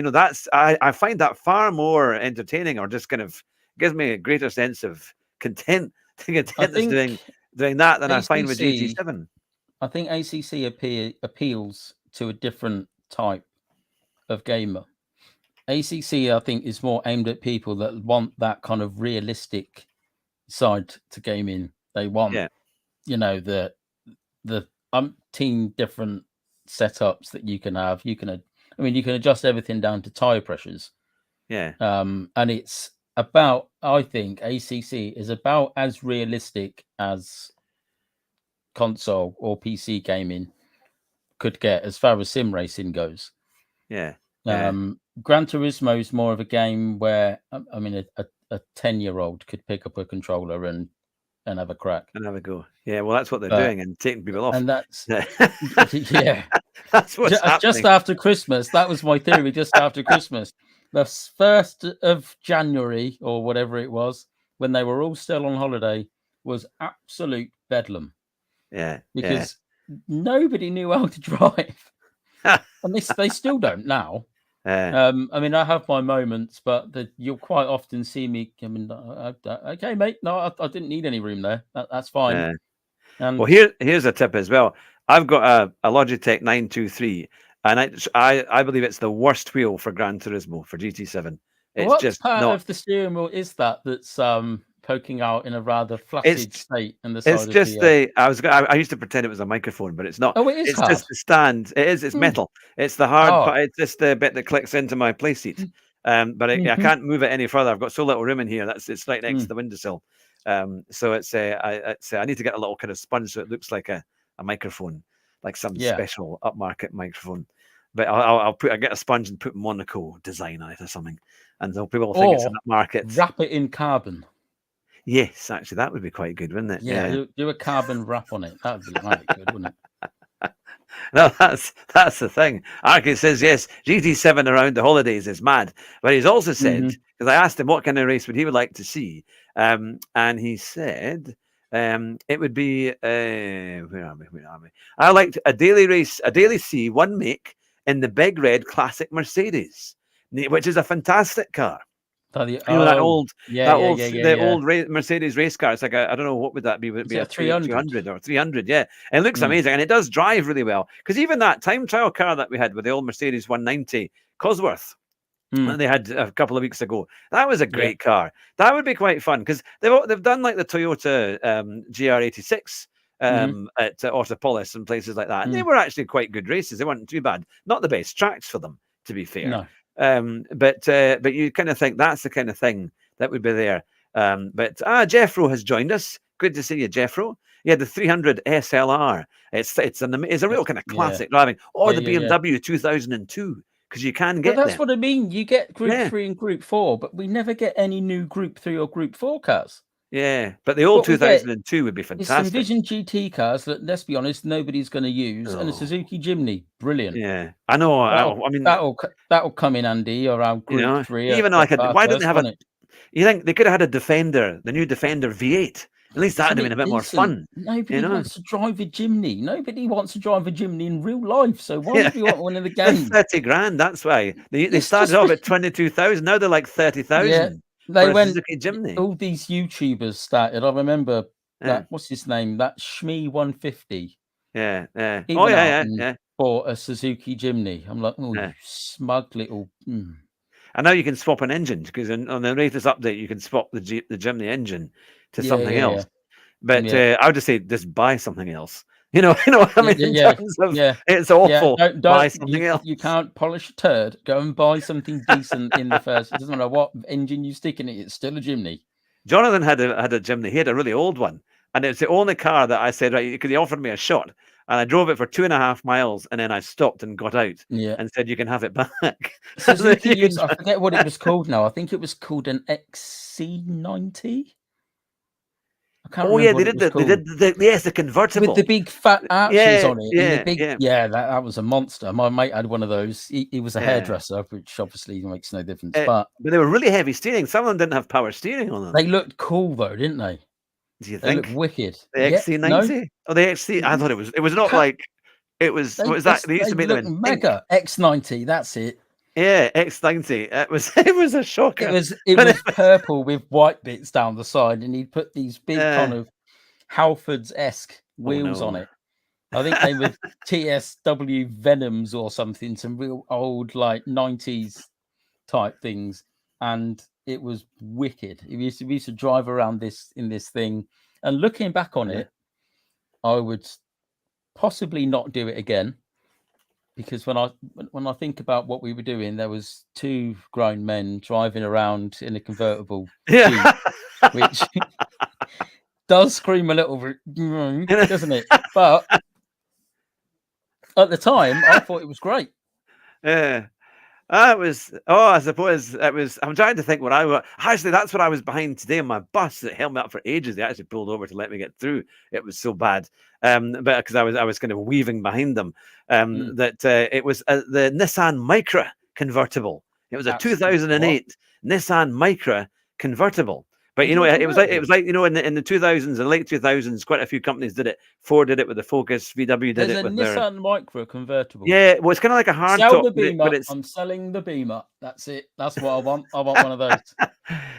I find that far more entertaining, or just kind of gives me a greater sense of content doing that than I find with GT7. I think ACC appeals to a different type of gamer. ACC, I think, is more aimed at people that want that kind of realistic side to gaming. They want, the umpteen different setups that you can have. You can adjust everything down to tire pressures. Yeah. And it's about, I think ACC is about as realistic as console or PC gaming could get as far as sim racing goes. Yeah. Gran Turismo is more of a game where, a 10-year-old could pick up a controller and have a crack. And have a go. Yeah, well, that's what they're doing, and taking people off. And that's, that's what's happening. Just after Christmas, that was my theory, just after Christmas. The 1st of January, or whatever it was, when they were all still on holiday, was absolute bedlam. Yeah. Because nobody knew how to drive. And they still don't now. I have my moments, but you'll quite often see me coming. Okay, mate. No, I didn't need any room there. That's fine. Well, here's a tip as well. I've got a Logitech 923, and I believe it's the worst wheel for Gran Turismo for GT7. What part of the steering wheel is that's poking out in a rather flaccid state? And it's just I used to pretend it was a microphone, but it's not. Oh, it is. It's just the stand. It is. It's metal. It's the hard part. It's just the bit that clicks into my play seat. But I can't move it any further. I've got so little room in here. It's right next to the windowsill. So I need to get a little kind of sponge so it looks like a microphone, like some special upmarket microphone. But I'll get a sponge and put Monaco design on it or something, and so people will think it's an upmarket. Wrap it in carbon. Yes, actually, that would be quite good, wouldn't it? Yeah. Do a carbon wrap on it. That would be right good, wouldn't it? No, that's the thing. Arky says yes. GT7 around the holidays is mad, but he's also said, because I asked him what kind of race would he would like to see, and he said it would be where are we? I liked a daily race, a daily C one make in the big red classic Mercedes, which is a fantastic car. That old Mercedes race car. It's like I don't know, what would that be? Would it be a 300 or 300? Yeah, and it looks amazing, and it does drive really well. Because even that time trial car that we had with the old Mercedes 190 Cosworth that they had a couple of weeks ago, that was a great car. That would be quite fun, because they've done like the Toyota GR86 at Autopolis and places like that, and they were actually quite good races. They weren't too bad. Not the best tracks for them, to be fair. No. But you kind of think that's the kind of thing that would be there. But Jeffro has joined us. Good to see you, Jeffro. Yeah, the 300 SLR. It's a real kind of classic driving, or the BMW 2002, because you can get. That's what I mean. You get Group 3 and Group 4, but we never get any new Group 3 or Group 4 cars. Yeah, but the old What we get 2002 would be is some fantastic. Vision GT cars that, let's be honest, nobody's going to use, and a Oh, Suzuki Jimny, brilliant. yeah, I know. I mean, That'll come in handy around you Group know, 3 even at like why didn't they Bathurst, have won't it? You think they could have had a Defender, the new Defender V8? At least that'd have been a bit more fun. Nobody wants to drive a Jimny. Nobody wants to drive a Jimny in real life. So why would we want one in the They're game? 30 grand. That's why they started off at 22,000. Now they're like 30,000. Yeah, they went. Suzuki Jimny. All these YouTubers started. I remember that. What's his name? That Shmee 150. Yeah. He went out and bought a Suzuki Jimny. I'm like, oh, you smug little. And now you can swap an engine because on the latest update you can swap the Jimny engine to something else. But I would just say just buy something else. You know what I mean? In terms of, it's awful. Don't buy something else. You can't polish a turd. Go and buy something decent in the first. It doesn't matter what engine you stick in it. It's still a Jimny. Jonathan had a Jimny. He had a really old one, and it's the only car that I said, right, because he offered me a shot, and I drove it for 2.5 miles, and then I stopped and got out and said, you can have it back. Suzuki used, I forget what it was called now. I think it was called an XC90. I can't remember. They did the convertible with the big fat arches on it. That was a monster. My mate had one of those. He was a hairdresser, which obviously makes no difference. But they were really heavy steering. Some of them didn't have power steering on them. They looked cool though, didn't they? Do you think? They looked wicked. The XC90? No? The XC. I thought it was not like it was. What was that? They used to make them in mega X90. That's it. Yeah, X90. It was a shocker. It was purple with white bits down the side, and he'd put these big kind of Halfords-esque wheels on it. I think they were TSW Venoms or something, some real old like 90s type things, and it was wicked. We used to drive around in this thing, and looking back on it, I would possibly not do it again. Because when I think about what we were doing, there was 2 grown men driving around in a convertible Jeep, which does scream a little bit, doesn't it? But at the time, I thought it was great. Yeah. I suppose it was. I'm trying to think what I was. Actually, that's what I was behind today on my bus that held me up for ages. They actually pulled over to let me get through. It was so bad. But because I was kind of weaving behind them. It was the Nissan Micra convertible. It was a 2008 Nissan Micra convertible. But it was like in the 2000s and late 2000s, quite a few companies did it. Ford did it with the Focus. VW did it with Nissan Micra convertible. Yeah, well, it's kind of like a hard top. I'm selling the Beamer. That's it. That's what I want. I want one of those.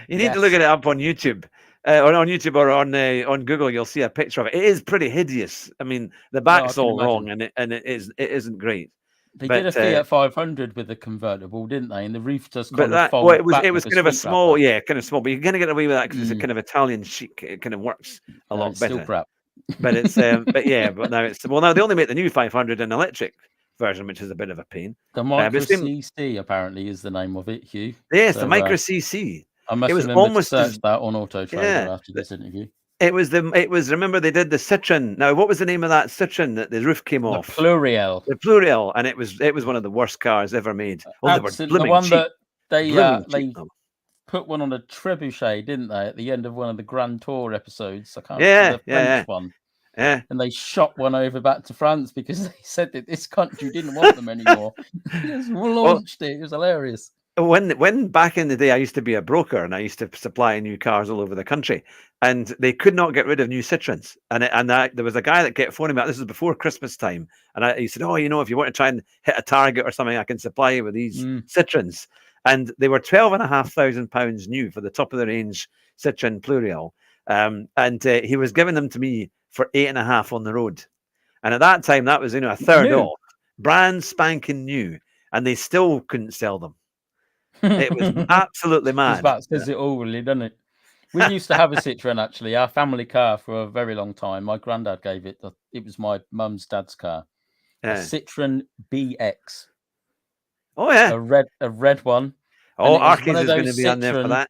You need to look it up on YouTube. On YouTube or on Google, you'll see a picture of it. It is pretty hideous. I mean, the back's all wrong, and it isn't great. They did a Fiat 500 with a convertible, didn't they? And the roof just kind of folded it was kind of a small, kind of small. But you're going to get away with that because it's a kind of Italian chic. It kind of works a lot better. Still crap. But it's but now they only make the new 500 in electric version, which is a bit of a pain. The Micra CC apparently is the name of it, Hugh. Yes, the Micra CC. I must remember to search that on Auto Trader after this interview. It was remember they did the Citroen. Now, what was the name of that Citroen that the roof came off? The Pluriel. The Pluriel, and it was one of the worst cars ever made. Well, the one cheap. That they put one on a trebuchet, didn't they, at the end of one of the Grand Tour episodes? I can't remember the French one. Yeah. And they shot one over back to France because they said that this country didn't want them anymore. Just launched it. It was hilarious. When back in the day, I used to be a broker and I used to supply new cars all over the country, and they could not get rid of new Citroens. And there was a guy that kept phoning me. This was before Christmas time, and he said, "Oh, if you want to try and hit a target or something, I can supply you with these Citroens." And they were £12,500 new for the top of the range Citroen Pluriel, and he was giving them to me for $8,500 on the road. And at that time, that was a third off, brand spanking new, and they still couldn't sell them. It was absolutely mad. That says it all, really, doesn't it? We used to have a Citroen, actually, our family car for a very long time. My granddad gave it. It was my mum's dad's car. A Citroen BX. Oh, yeah. A red one. Oh, Arkins is going to be on there for that.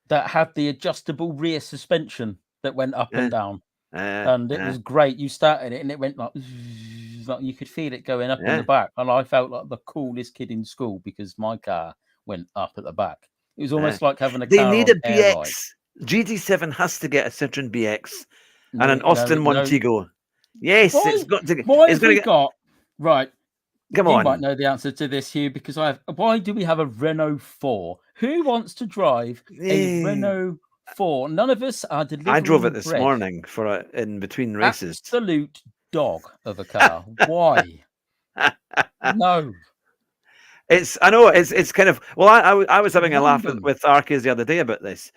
That had the adjustable rear suspension that went up and down. And it was great. You started it and it went like you could feel it going up in the back. And I felt like the coolest kid in school because my car went up at the back. It was almost like having a car. They need a BX. GT7 has to get a Citroen BX and No, an Austin no. Montego. Yes, Why? it's got to. Why It's have going to we get. got right? Come You might on. know the answer to this, Hugh, because I have. Why do we have a Renault 4? Who wants to drive a Renault 4? None of us are delivering I drove it this bread. morning for in between races. Absolute dog of a car. Why? No. I know it's kind of well. I was having a laugh Random. with Arcus the other day about this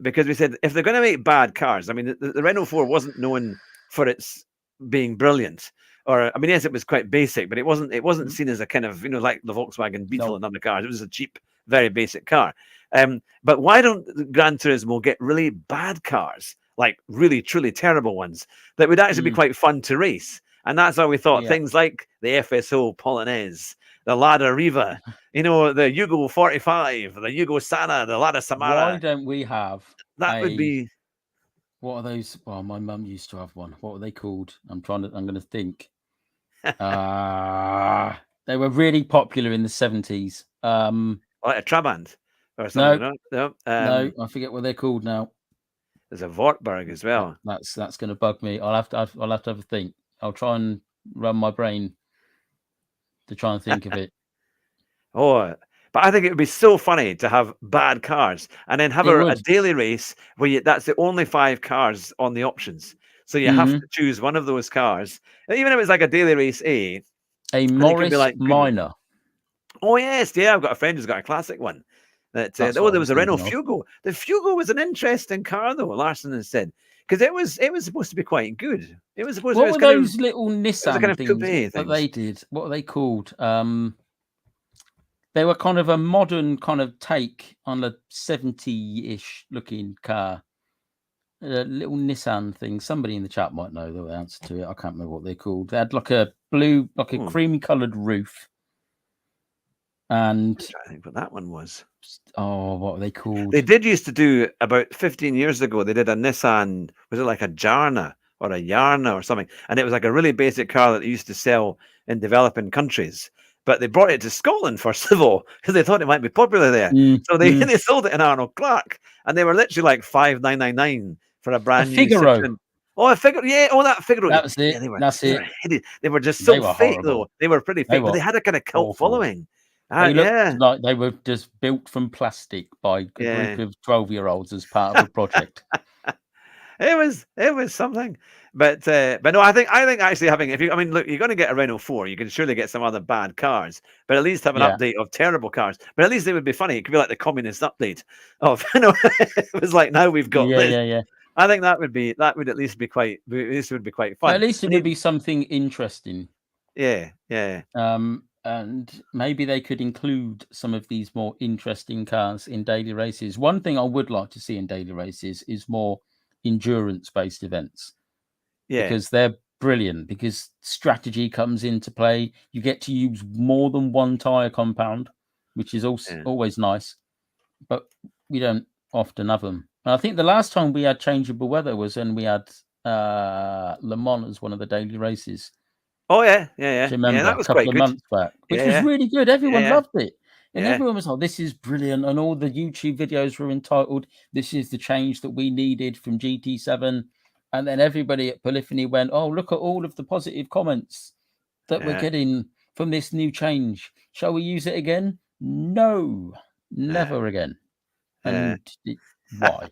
because we said if they're going to make bad cars, I mean the Renault 4 wasn't known for its being brilliant, or I mean yes, it was quite basic, but it wasn't seen as a kind of like the Volkswagen Beetle and other cars. It was a cheap, very basic car. But why don't Gran Turismo get really bad cars, like really truly terrible ones that would actually be quite fun to race? And that's how we thought things like the FSO Polonaise, the Lada Riva, the Yugo 45, the Yugo Sana, the Lada Samara. Why don't we have that would be what are those? Well, my mum used to have one. What were they called? I'm going to think. They were really popular in the 70s. like a Trabant or something. No, I forget what they're called now. There's a Wartburg as well. That's going to bug me. I'll have to have a think. I'll try and run my brain to try and think of it. But I think it would be so funny to have bad cars and then have a daily race where that's the only 5 cars on the options. So you have to choose one of those cars, even if it's like a daily race A Morris Minor. Oh yes, yeah. I've got a friend who's got a classic one. There was a Renault Fugo. The Fugo was an interesting car, though. Larson has said because it was supposed to be quite good. It was supposed. What were those little Nissan kind of things that they did? What are they called? They were kind of a modern kind of take on a 70-ish looking car. A little Nissan thing. Somebody in the chat might know the answer to it. I can't remember what they're called. They had like a blue, like a creamy coloured roof. And I think what that one was. Oh, what are they called? They did used to do about 15 years ago. They did a Nissan. Was it like a Jarna or a Yarna or something? And it was like a really basic car that they used to sell in developing countries. But they brought it to Scotland first of all because they thought it might be popular there. So they sold it in Arnold Clark, and they were literally like $5,999 for a brand new Citroen. Oh, a Figaro, yeah. Oh, that Figaro. That was it. Yeah, That's it. They were just so fake, though. They were pretty fake, but they had a kind of cult following. They looked like they were just built from plastic by a group of 12-year-olds as part of a project. It was something, but no, I think actually having look, you're going to get a Renault 4, you can surely get some other bad cars, but at least have an update of terrible cars. But at least it would be funny. It could be like the communist update of it was like now we've got this. Yeah. I think that would at least be quite. This would be quite fun. At least it would be something interesting. Yeah. And maybe they could include some of these more interesting cars in daily races. One thing I would like to see in daily races is more endurance-based events. Yeah. Because they're brilliant, because strategy comes into play. You get to use more than one tyre compound, which is also always nice. But we don't often have them. And I think the last time we had changeable weather was when we had Le Mans as one of the daily races. Oh yeah. Do you remember? Yeah, that was a couple quite of good. Months back, which was really good. Everyone loved it. And everyone was like, this is brilliant. And all the YouTube videos were entitled, this is the change that we needed from GT7. And then everybody at Polyphony went, oh, look at all of the positive comments that we're getting from this new change. Shall we use it again? No, never again. And why?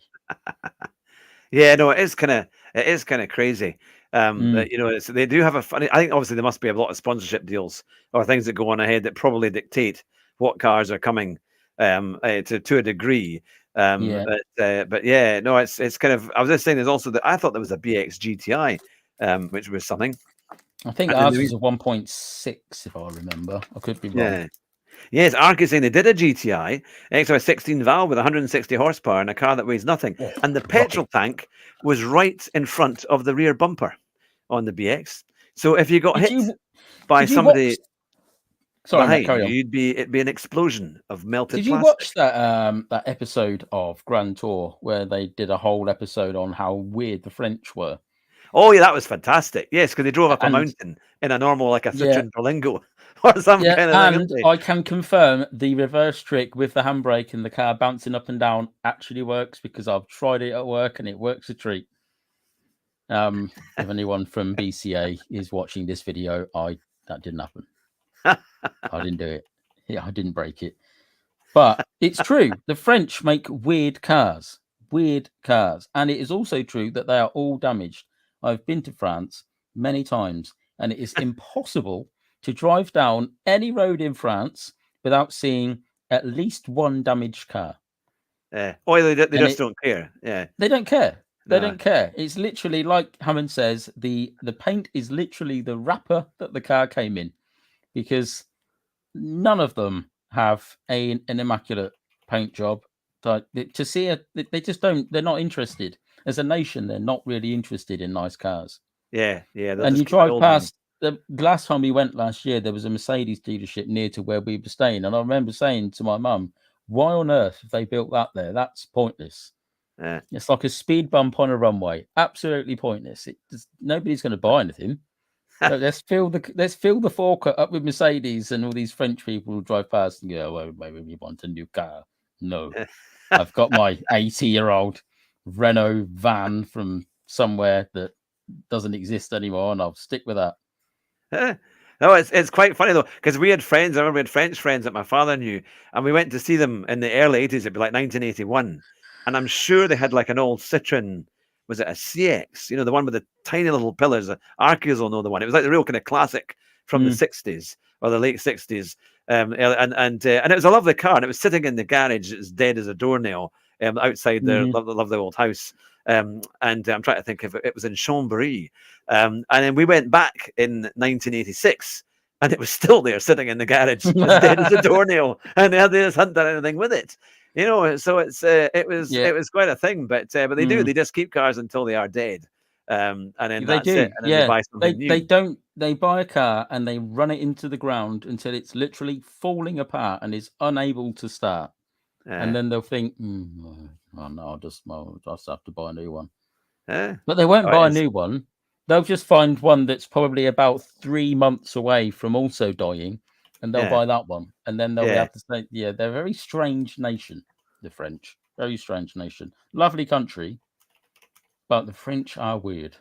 Yeah, no, it is kind of crazy. They do have a funny. I think obviously there must be a lot of sponsorship deals or things that go on ahead that probably dictate what cars are coming to a degree. But yeah, no, it's kind of. I was just saying, there's also I thought there was a BX GTI, which was something. I think ours was a 1.6, if I remember. I could be wrong. Yeah. Yes, Ark is saying they did a GTI, extra 16 valve with 160 horsepower and a car that weighs nothing. And the petrol tank was right in front of the rear bumper on the BX. So if you got hit by somebody behind you, it'd be an explosion of melted plastic. Did you watch that episode of Grand Tour where they did a whole episode on how weird the French were? Oh yeah, that was fantastic. Yes, because they drove up a mountain in a normal, like a Citroen Berlingo. or some Yeah, kind of thing. and Isn't I can confirm the reverse trick with the handbrake and the car bouncing up and down actually works, because I've tried it at work and it works a treat. If anyone from BCA is watching this video, that didn't happen. I didn't do it. Yeah, I didn't break it. But it's true. The French make weird cars. And it is also true that they are all damaged. I've been to France many times, and it is impossible to drive down any road in France without seeing at least one damaged car. Oh, they And just don't care. Yeah, they don't care. They no. don't care. It's literally like Hammond says, the paint is literally the wrapper that the car came in, because none of them have an immaculate paint job. Like, to see it, they just don't. They're not interested. As a nation, they're not really interested in nice cars. Yeah. They'll And just you keep the drive old past. The last time we went last year, there was a Mercedes dealership near to where we were staying, and I remember saying to my mum, "Why on earth have they built that there? That's pointless. one. It's like a speed bump on a runway. Absolutely pointless. Nobody's going to buy anything." Look, let's fill the forecourt up with Mercedes, and all these French people will drive past and go, "Well, maybe we want a new car." No, I've got my 80-year-old Renault van from somewhere that doesn't exist anymore, and I'll stick with that. No, it's quite funny though, because we had friends. I remember we had French friends that my father knew, and we went to see them in the early 80s. It'd be like 1981, and I'm sure they had like an old Citroen. Was it a CX? You know, the one with the tiny little pillars. Archies will know the one. It was like the real kind of classic from the 60s or the late 60s. And it was a lovely car, and it was sitting in the garage as dead as a doornail outside their lovely old house. And I'm trying to think if it was in Chambéry. And then we went back in 1986, and it was still there, sitting in the garage, as dead as a doornail, and they just hadn't done anything with it. You know, so it was quite a thing. But they just keep cars until they are dead, and then that's it. And then they buy something new. They buy a car and they run it into the ground until it's literally falling apart and is unable to start. And then they'll think, oh no, I'll just have to buy a new one. But they won't buy a new one. They'll just find one that's probably about 3 months away from also dying, and they'll buy that one. And then they'll have to say, they're a very strange nation, the French. Very strange nation. Lovely country, but the French are weird.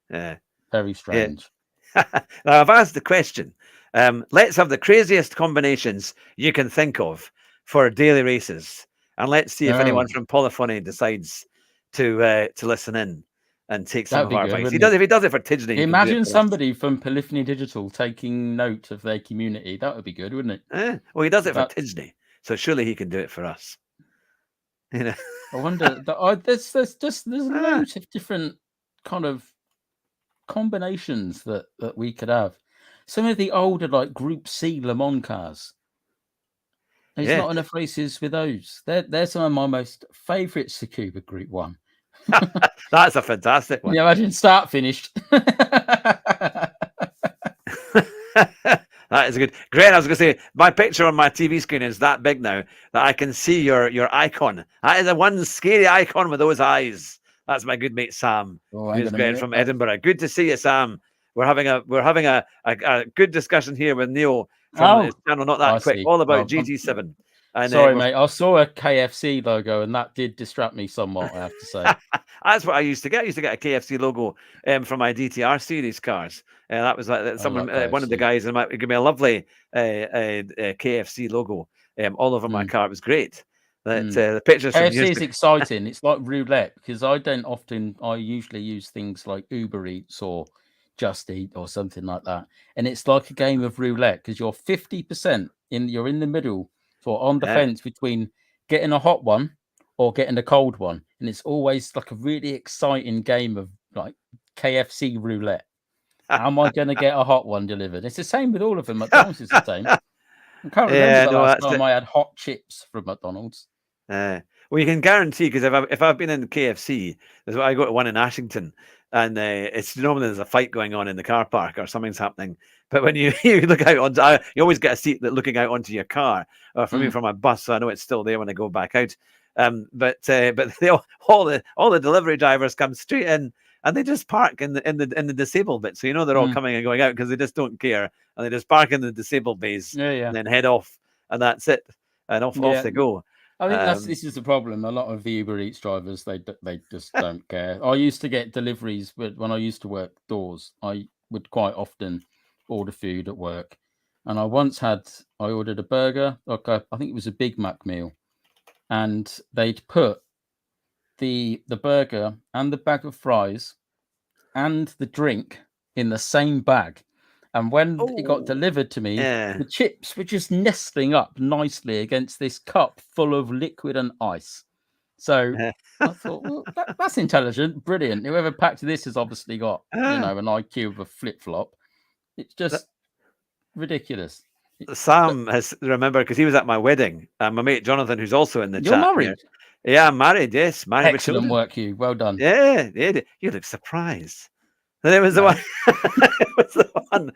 Very strange. Now, I've asked the question. Let's have the craziest combinations you can think of for daily races, and let's see if anyone from Polyphony decides to listen in and take some of our advice. If he does it for Tidney, imagine somebody from Polyphony Digital taking note of their community. That would be good, wouldn't it? Well, he does it for Tidney, so surely he can do it for us. You know, I wonder. There's loads of different kind of combinations that we could have. Some of the older, like Group C Le Mans cars. There's not enough races with those. They're some of my most favourite Tsukuba Group 1. That's a fantastic one. Yeah, imagine start finished. That is good. Great. I was going to say, my picture on my TV screen is that big now that I can see your icon. That is a one scary icon with those eyes. That's my good mate Sam, who's great from Edinburgh. Good to see you, Sam. We're having a good discussion here with Neil from his channel, Not That Quick, all about GT7. And, sorry, mate. I saw a KFC logo, and that did distract me somewhat, I have to say. That's what I used to get. I used to get a KFC logo from my DTR series cars. That was like someone, one of the guys, gave me a lovely KFC logo all over my car. It was great. The pictures from KFC is exciting. It's like roulette, because I usually use things like Uber Eats or Just Eat or something like that, and it's like a game of roulette, because you're 50% you're in the middle, so on the fence between getting a hot one or getting a cold one, and it's always like a really exciting game of like KFC roulette. How am I going to get a hot one delivered? It's the same with all of them. McDonald's is the same. I can't remember the last time I had hot chips from McDonald's. Well, you can guarantee, because if I've been in KFC, I go to one in Ashington, and it's normally there's a fight going on in the car park or something's happening. But when you look out onto, you always get a seat looking out onto your car. Or for me, from my bus, so I know it's still there when I go back out. But all the delivery drivers come straight in, and they just park in the disabled bit. So you know they're all coming and going out because they just don't care, and they just park in the disabled bays and then head off, and that's it, and off they go. I think this is the problem. A lot of the Uber Eats drivers, they just don't care. I used to get deliveries, but when I used to work doors, I would quite often order food at work. And I ordered a burger, I think it was a Big Mac meal, and they'd put the burger and the bag of fries and the drink in the same bag. And when it got delivered to me, the chips were just nestling up nicely against this cup full of liquid and ice. So I thought, well, that's intelligent, brilliant. Whoever packed this has obviously got, an IQ of a flip-flop. It's just ridiculous. Sam has remembered because he was at my wedding. My mate Jonathan, who's also in the chat. You're married? Yeah, I'm married. Yes, married. Excellent work, Hugh. Well done. Yeah, you look surprised. And it was the one. It was the one.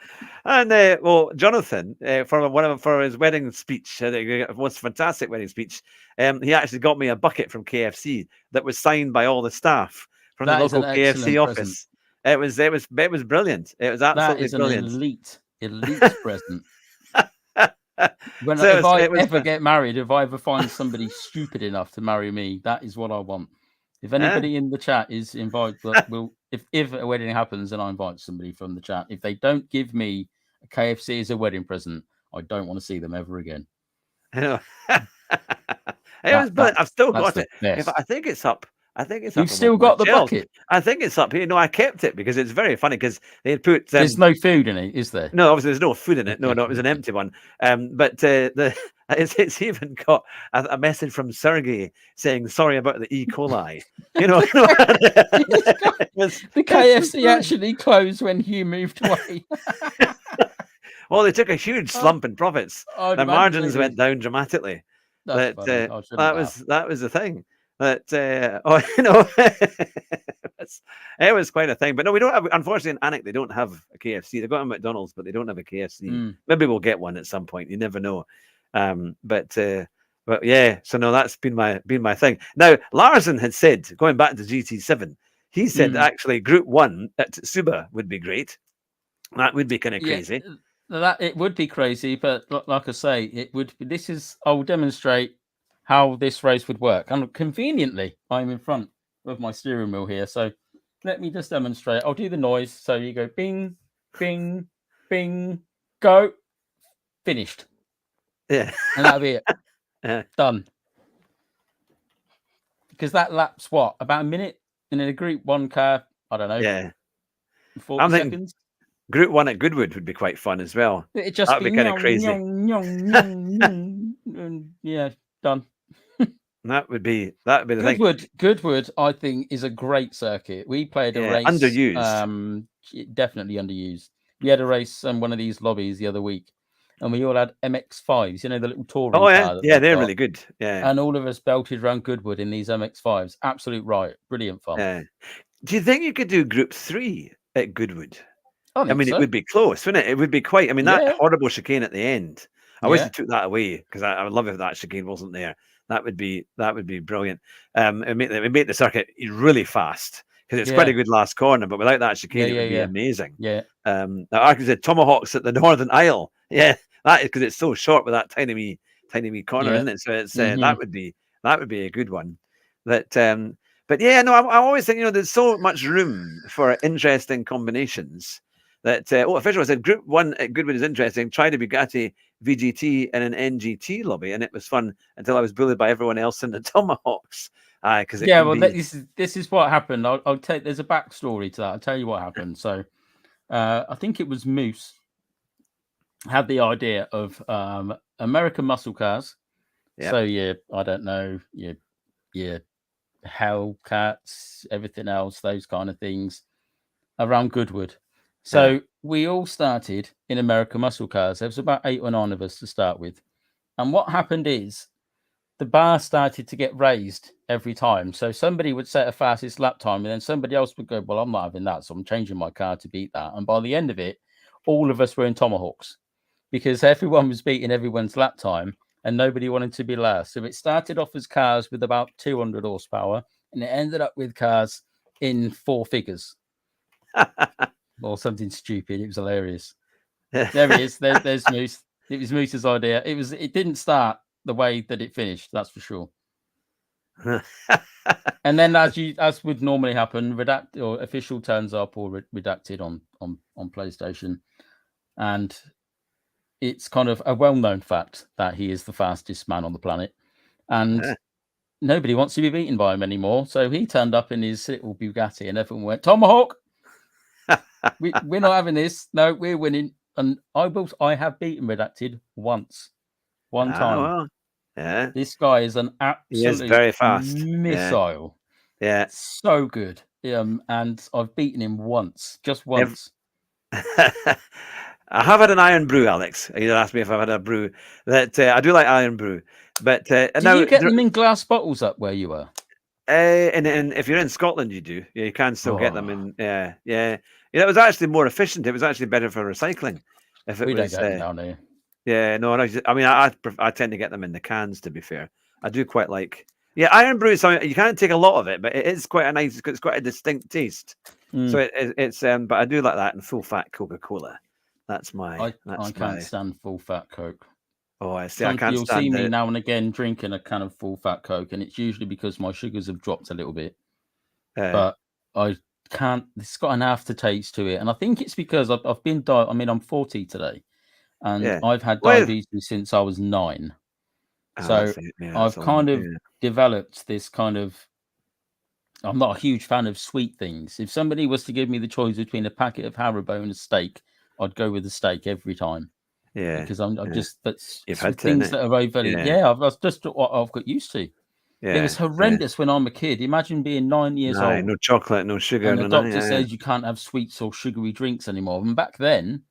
And well, Jonathan, for his wedding speech, the most fantastic wedding speech, he actually got me a bucket from KFC that was signed by all the staff from the local KFC office. It was brilliant. It was absolutely brilliant. Elite present. If I ever get married, if I ever find somebody stupid enough to marry me, that is what I want. If anybody in the chat is invited, if a wedding happens and I invite somebody from the chat, if they don't give me a KFC as a wedding present, I don't want to see them ever again. I've still got it. I think it's up. You've still got the bucket. I think it's up here. No, I kept it because it's very funny because they put. There's no food in it, is there? No, obviously there's no food in it. No, it was an empty one. But it's even got a message from Sergey saying sorry about the E. coli. The KFC actually closed when Hugh moved away. Well, they took a huge slump in profits. The margins went down dramatically. That was the thing. But it was quite a thing. But no, we don't have. Unfortunately, in Alnwick, they don't have a KFC. They've got a McDonald's, but they don't have a KFC. Maybe we'll get one at some point. You never know. But yeah. So no, that's been my thing. Now, Larsen had said, going back to GT7, he said actually Group 1 at Suba would be great. That would be kind of crazy. That it would be crazy, but like I say, it would. I will demonstrate how this race would work. And conveniently, I'm in front of my steering wheel here. So let me just demonstrate. I'll do the noise. So you go bing, bing, bing, go, finished. Yeah. And that'll be it. Done. Because that laps what? About a minute? And in a Group 1 car, I don't know. Yeah. 40 seconds. Group 1 at Goodwood would be quite fun as well. It'd just be kind of crazy. Yeah, done. That would be the thing. Goodwood, I think, is a great circuit. We played a race underused. Definitely underused. We had a race in one of these lobbies the other week, and we all had MX5s. You know, the little touring car. Yeah, they're really good. Yeah, and all of us belted around Goodwood in these MX5s. Absolute riot, brilliant fun. Yeah. Do you think you could do Group 3 at Goodwood? I mean, it would be close, wouldn't it? It would be quite. I mean, that horrible chicane at the end. I wish they took that away because I would love if that chicane wasn't there. That would be brilliant. It made the circuit really fast because it's quite a good last corner. But without that chicane, it would be amazing. Yeah. Now, Arkin said tomahawks at the Northern Isle. Yeah, that is because it's so short with that tiny wee corner, isn't it? So it's that would be a good one. But yeah, no, I always think there's so much room for interesting combinations. That official said Group 1 at Goodwood is interesting. Tried a Bugatti VGT in an NGT lobby, and it was fun until I was bullied by everyone else in the tomahawks. Because this is what happened. I'll tell. There's a backstory to that. I'll tell you what happened. So, I think it was Moose had the idea of American muscle cars. Yep. So I don't know, your Hellcats, everything else, those kind of things around Goodwood. So we all started in American muscle cars. There was about 8 or 9 of us to start with. And what happened is the bar started to get raised every time. So somebody would set a fastest lap time and then somebody else would go, well, I'm not having that. So I'm changing my car to beat that. And by the end of it, all of us were in tomahawks because everyone was beating everyone's lap time and nobody wanted to be last. So it started off as cars with about 200 horsepower and it ended up with cars in 4 figures or something stupid. It was hilarious. There he is. There's Moose. It was Moose's idea. It didn't start the way that it finished. That's for sure. And then, as would normally happen, official turns up or redacted on PlayStation, and it's kind of a well-known fact that he is the fastest man on the planet, and nobody wants to be beaten by him anymore. So he turned up in his little Bugatti, and everyone went, "Tomahawk, we're not having this. No, we're winning." And I have beaten redacted one time. Well, yeah, this guy is an absolute very fast missile. Yeah, so good. And I've beaten him just once. I have had an iron brew, Alex. You asked me if I've had a brew. That I do like iron brew, but do you get them in glass bottles up where you were? And if you're in Scotland, you do. Yeah, you can still get them in. Yeah. It was actually more efficient. It was actually better for recycling. If it we was, don't get them down here. Yeah, no. I mean, I tend to get them in the cans. To be fair, I do quite like. Yeah, iron brew is something you can't take a lot of it, but it is quite a nice. It's quite a distinct taste. So it's but I do like that in full fat Coca-Cola. That's my. I can't stand full fat Coke. Oh, I see. I can't You'll stand see me now and again drinking a can of full fat Coke, and it's usually because my sugars have dropped a little bit. But I can't. It's got an aftertaste to it, and I think it's because I've been. I mean, I'm 40 today, and I've had diabetes since I was 9. So I've kind of developed this kind of. I'm not a huge fan of sweet things. If somebody was to give me the choice between a packet of Haribo and a steak, I'd go with the steak every time. Yeah, because I'm just that's You've had things that are overly. Yeah, I've just what I've got used to. Yeah, it was horrendous when I'm a kid. Imagine being 9 years old. No chocolate, no sugar. And the doctor says you can't have sweets or sugary drinks anymore. And back then,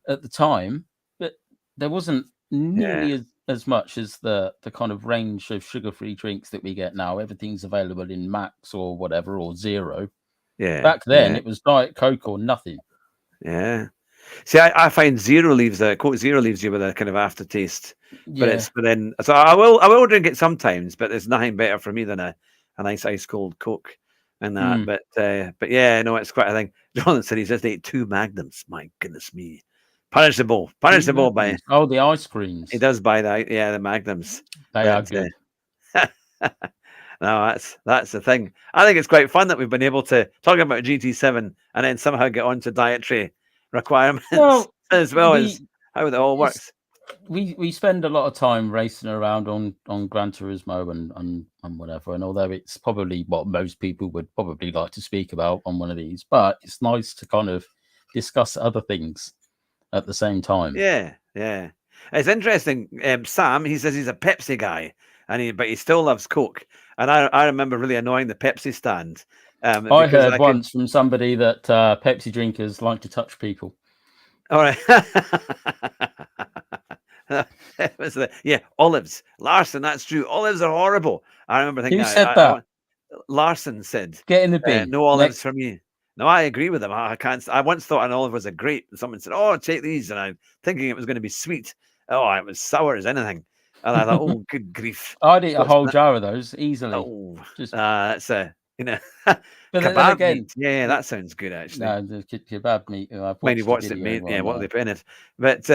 at the time, but there wasn't nearly as much as the kind of range of sugar-free drinks that we get now. Everything's available in Max or whatever or Zero. Yeah. Back then, it was Diet Coke or nothing. Yeah. See, I find Zero leaves Coke Zero leaves you with a kind of aftertaste. But then so I will drink it sometimes, but there's nothing better for me than a nice ice cold Coke and that. But yeah, no, it's quite a thing. Jonathan said he's just ate 2 Magnums. My goodness me. Punishable by the ice creams. He does buy the Magnums. They are good. No, that's the thing. I think it's quite fun that we've been able to talk about GT7 and then somehow get on to dietary requirements as well as how it all works. We spend a lot of time racing around on Gran Turismo and whatever, and although it's probably what most people would probably like to speak about on one of these, but it's nice to kind of discuss other things at the same time. Yeah. It's interesting. Sam, he says he's a Pepsi guy, but he still loves Coke. And I remember really annoying the Pepsi stand. I heard once from somebody that Pepsi drinkers like to touch people. All right. Olives. Larson, that's true. Olives are horrible. I remember thinking. Who said that? Larson said. Get in the bin. No olives for me. No, I agree with him. I can't. I once thought an olive was a grape. Someone said, "Oh, take these," and I'm thinking it was going to be sweet. Oh, it was sour as anything. And I thought, "Oh, good grief!" I'd eat a whole jar of those easily. Oh, that's But kebab again, meat. Yeah, that sounds good actually. No, the kebab meat. When you watched it made, what do they put in it? But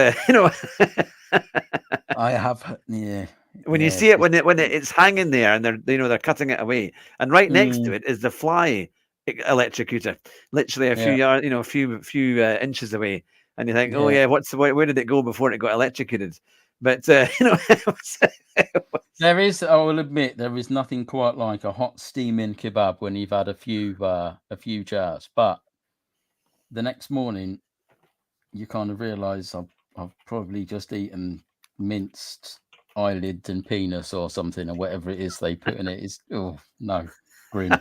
I have. Yeah. When you see it, when it's hanging there, and they're cutting it away, and right next to it is the fly electrocutor, literally a few yards, a few inches away, and you think, where did it go before it got electrocuted? But there is. I will admit, there is nothing quite like a hot steaming kebab when you've had a few jars. But the next morning, you kind of realise I've probably just eaten minced eyelids and penis or something, or whatever it is they put in it. Is grim.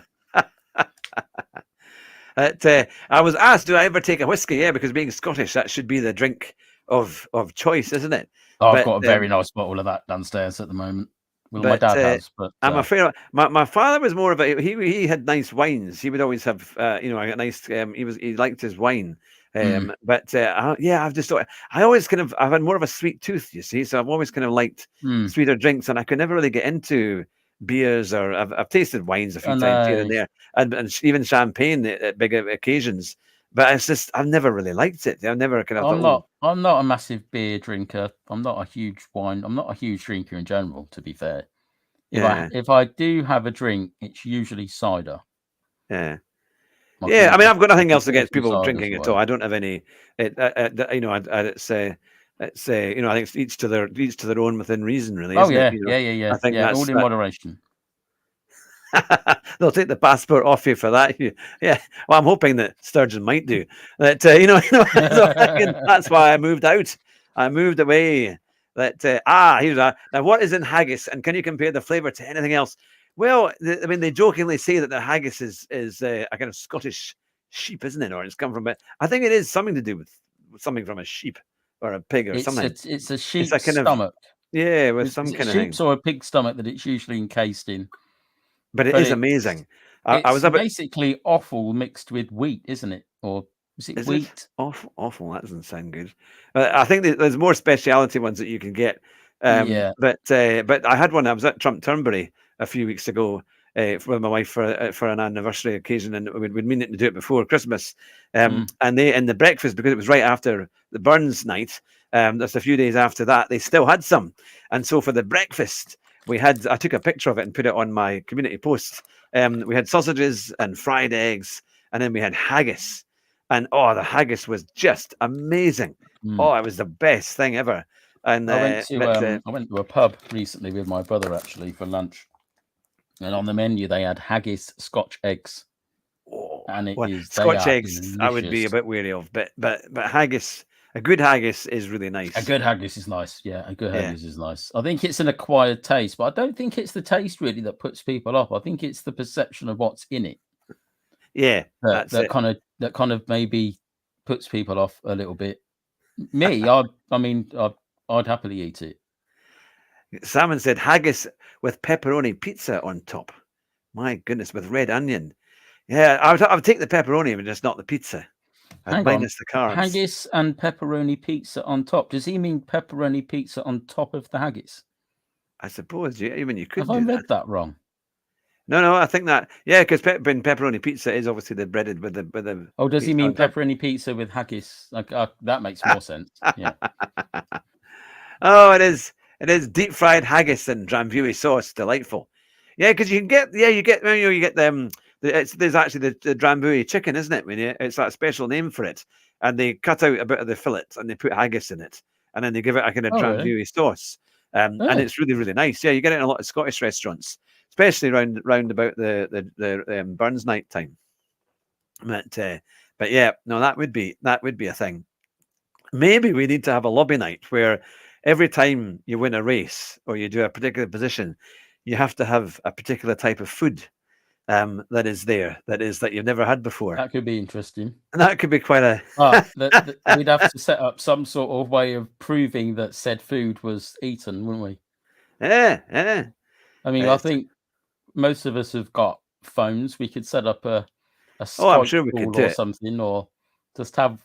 I was asked, do I ever take a whiskey? Yeah, because being Scottish, that should be the drink of choice, isn't it? I've got a very nice bottle of that downstairs at the moment. Well, my dad has, but I'm afraid my father was more of he had nice wines. He would always have a nice. He liked his wine. But I've just thought I've had more of a sweet tooth, you see. So I've always kind of liked sweeter drinks, and I could never really get into beers, or I've tasted wines a few I times here and know. there, and even champagne at big occasions. But it's just I've never really liked it. I've never kind of thought, I'm not a massive beer drinker. I'm not a huge wine. I'm not a huge drinker in general, to be fair. yeah, If I do have a drink, it's usually cider. yeah. Yeah, I mean, I've got nothing else against people drinking at all. I don't have any. You know, it's you know, I think it's each to their own within reason, really, isn't it? You know, I think that's all in moderation. They'll take the passport off you for that. Yeah. Well, I'm hoping that Sturgeon might do that. You know, so that's why I moved out. I moved away. That here's now. What is in haggis, and can you compare the flavour to anything else? Well, I mean, they jokingly say that the haggis is a kind of Scottish sheep, isn't it? Or it's come from it. I think it is something to do with something from a sheep or a pig or something. It's a sheep's kind stomach. With some kind of sheep's or a pig stomach that it's usually encased in. But it is amazing. I was basically offal mixed with wheat, isn't it? Or is it wheat? Awful. That doesn't sound good. I think there's more speciality ones that you can get. But I had one. I was at Trump Turnberry a few weeks ago with my wife for an anniversary occasion, and we'd meaning to do it before Christmas. And they in the breakfast, because it was right after the Burns night. Just a few days after that, they still had some, and so for the breakfast. I took a picture of it and put it on my community post. We had sausages and fried eggs, and then we had haggis. And the haggis was just amazing. Oh, it was the best thing ever. And I went to a pub recently with my brother actually for lunch, and on the menu they had haggis Scotch eggs. And Scotch eggs delicious. I would be a bit wary of, but haggis. A good haggis is really nice. A good haggis is nice. Yeah, a good haggis is nice. I think it's an acquired taste, but I don't think it's the taste really that puts people off. I think it's the perception of what's in it. Yeah, that kind of maybe puts people off a little bit. Me, I'd happily eat it. Salmon said haggis with pepperoni pizza on top. My goodness, with red onion. Yeah, I would take the pepperoni, but just not the pizza. Minus the carbs. Haggis and pepperoni pizza on top. Does he mean pepperoni pizza on top of the haggis? I suppose. Yeah, even you could. Have I read that wrong? No, I think that because pepperoni pizza is obviously the breaded with the. Oh, does he mean pepperoni pizza with haggis? That makes more sense. Yeah. Oh, it is deep fried haggis and Drambuie sauce. Delightful. Yeah, because you get them. There's actually the Drambuie chicken, isn't it? It's that special name for it, and they cut out a bit of the fillet and they put haggis in it, and then they give it a kind of Drambuie sauce, and it's really really nice. Yeah, you get it in a lot of Scottish restaurants, especially round about the Burns night time. But yeah, no, that would be a thing. Maybe we need to have a lobby night where every time you win a race or you do a particular position, you have to have a particular type of food. That you've never had before. That could be interesting. And that could be quite a. We'd have to set up some sort of way of proving that said food was eaten, wouldn't we? Yeah. I mean, I think most of us have got phones. We could set up a Skype I'm sure we could do or something, or just have.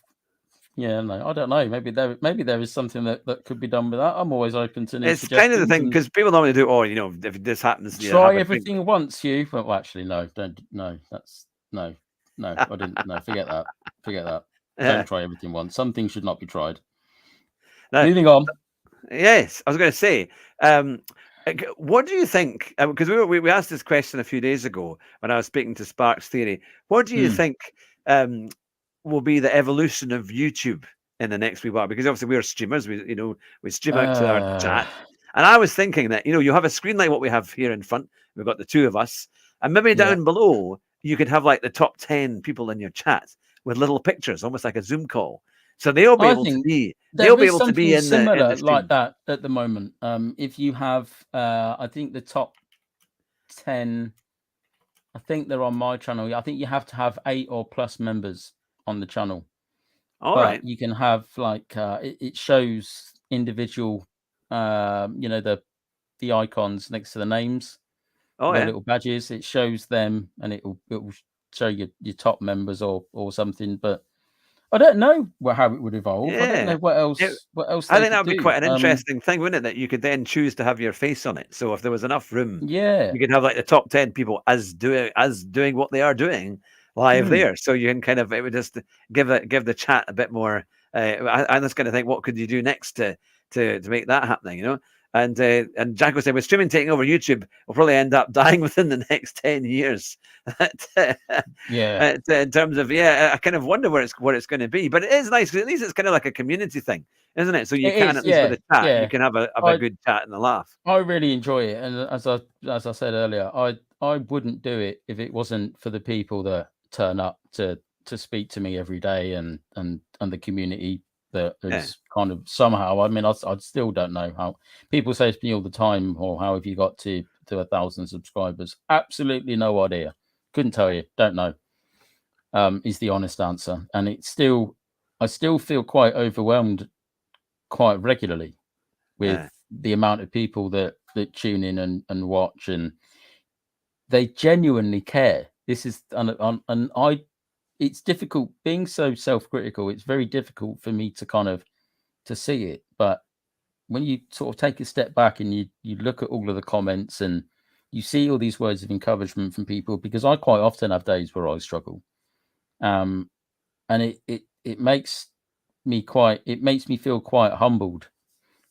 Yeah, no, I don't know. Maybe there is something that could be done with that. I'm always open to new suggestions. It's kind of the thing because people normally do. If this happens, try everything once, Hugh. Well, actually, no, don't. No, that's no. I didn't. No, forget that. Don't try everything once. Some things should not be tried. Now, moving on. Yes, I was going to say. What do you think? Because we asked this question a few days ago when I was speaking to Sparks Theory. What do you think? Will be the evolution of YouTube in the next wee while, because obviously we're streamers. We stream out to our chat, and I was thinking that you have a screen like what we have here in front. We've got the two of us, and maybe down below you could have like the top 10 people in your chat with little pictures, almost like a Zoom call. So they'll be able to be. They'll be able to be in the like that at the moment. If you have, I think the top 10. I think they're on my channel. I think you have to have 8 or plus members on the channel. All right. You can have like it shows individual the icons next to the names, the little badges. It shows them, and it will show your top members or something. But I don't know how it would evolve. I don't Yeah. know what It, else I they think that could would be do. quite an interesting thing, wouldn't it? That you could then choose to have your face on it. So if there was enough room, Yeah. you could have like the top 10 people as doing what they are doing live there. So you can kind of, it would just give the chat a bit more. I'm just going to think, what could you do next to make that happening? You know. And Jack was saying, with streaming taking over YouTube, we'll probably end up dying within the next 10 years. Yeah. In terms of, I kind of wonder where it's going to be, but it is nice because at least it's kind of like a community thing, isn't it? So you It can, is. at least with Yeah. a chat, you Yeah. can have a good chat and a laugh. I really enjoy it, and as I said earlier, I wouldn't do it if it wasn't for the people that turn up to speak to me every day, and the community that is kind of somehow. I mean, I still don't know how people say to me all the time, or how have you got to 1,000 subscribers? Absolutely no idea. Couldn't tell you. Don't know. Is the honest answer, and I still feel quite overwhelmed quite regularly with the amount of people that tune in and watch, and they genuinely care. This is and I it's difficult being so self-critical. It's very difficult for me to kind of to see it, but when you sort of take a step back and you look at all of the comments and you see all these words of encouragement from people, because I quite often have days where I struggle, and it makes me feel quite humbled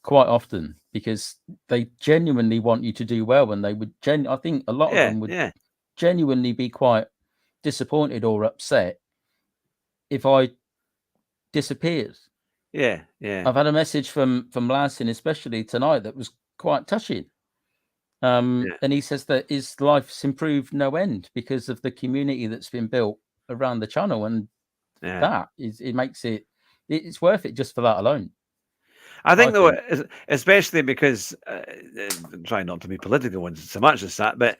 quite often, because they genuinely want you to do well, and they would I think a lot of them would genuinely be quite disappointed or upset if I disappeared. Yeah. I've had a message from Lansing, especially tonight, that was quite touching. And he says that his life's improved no end because of the community that's been built around the channel, and that is, it makes it's worth it just for that alone. I think, though, especially because, try not to be political ones so much as that, but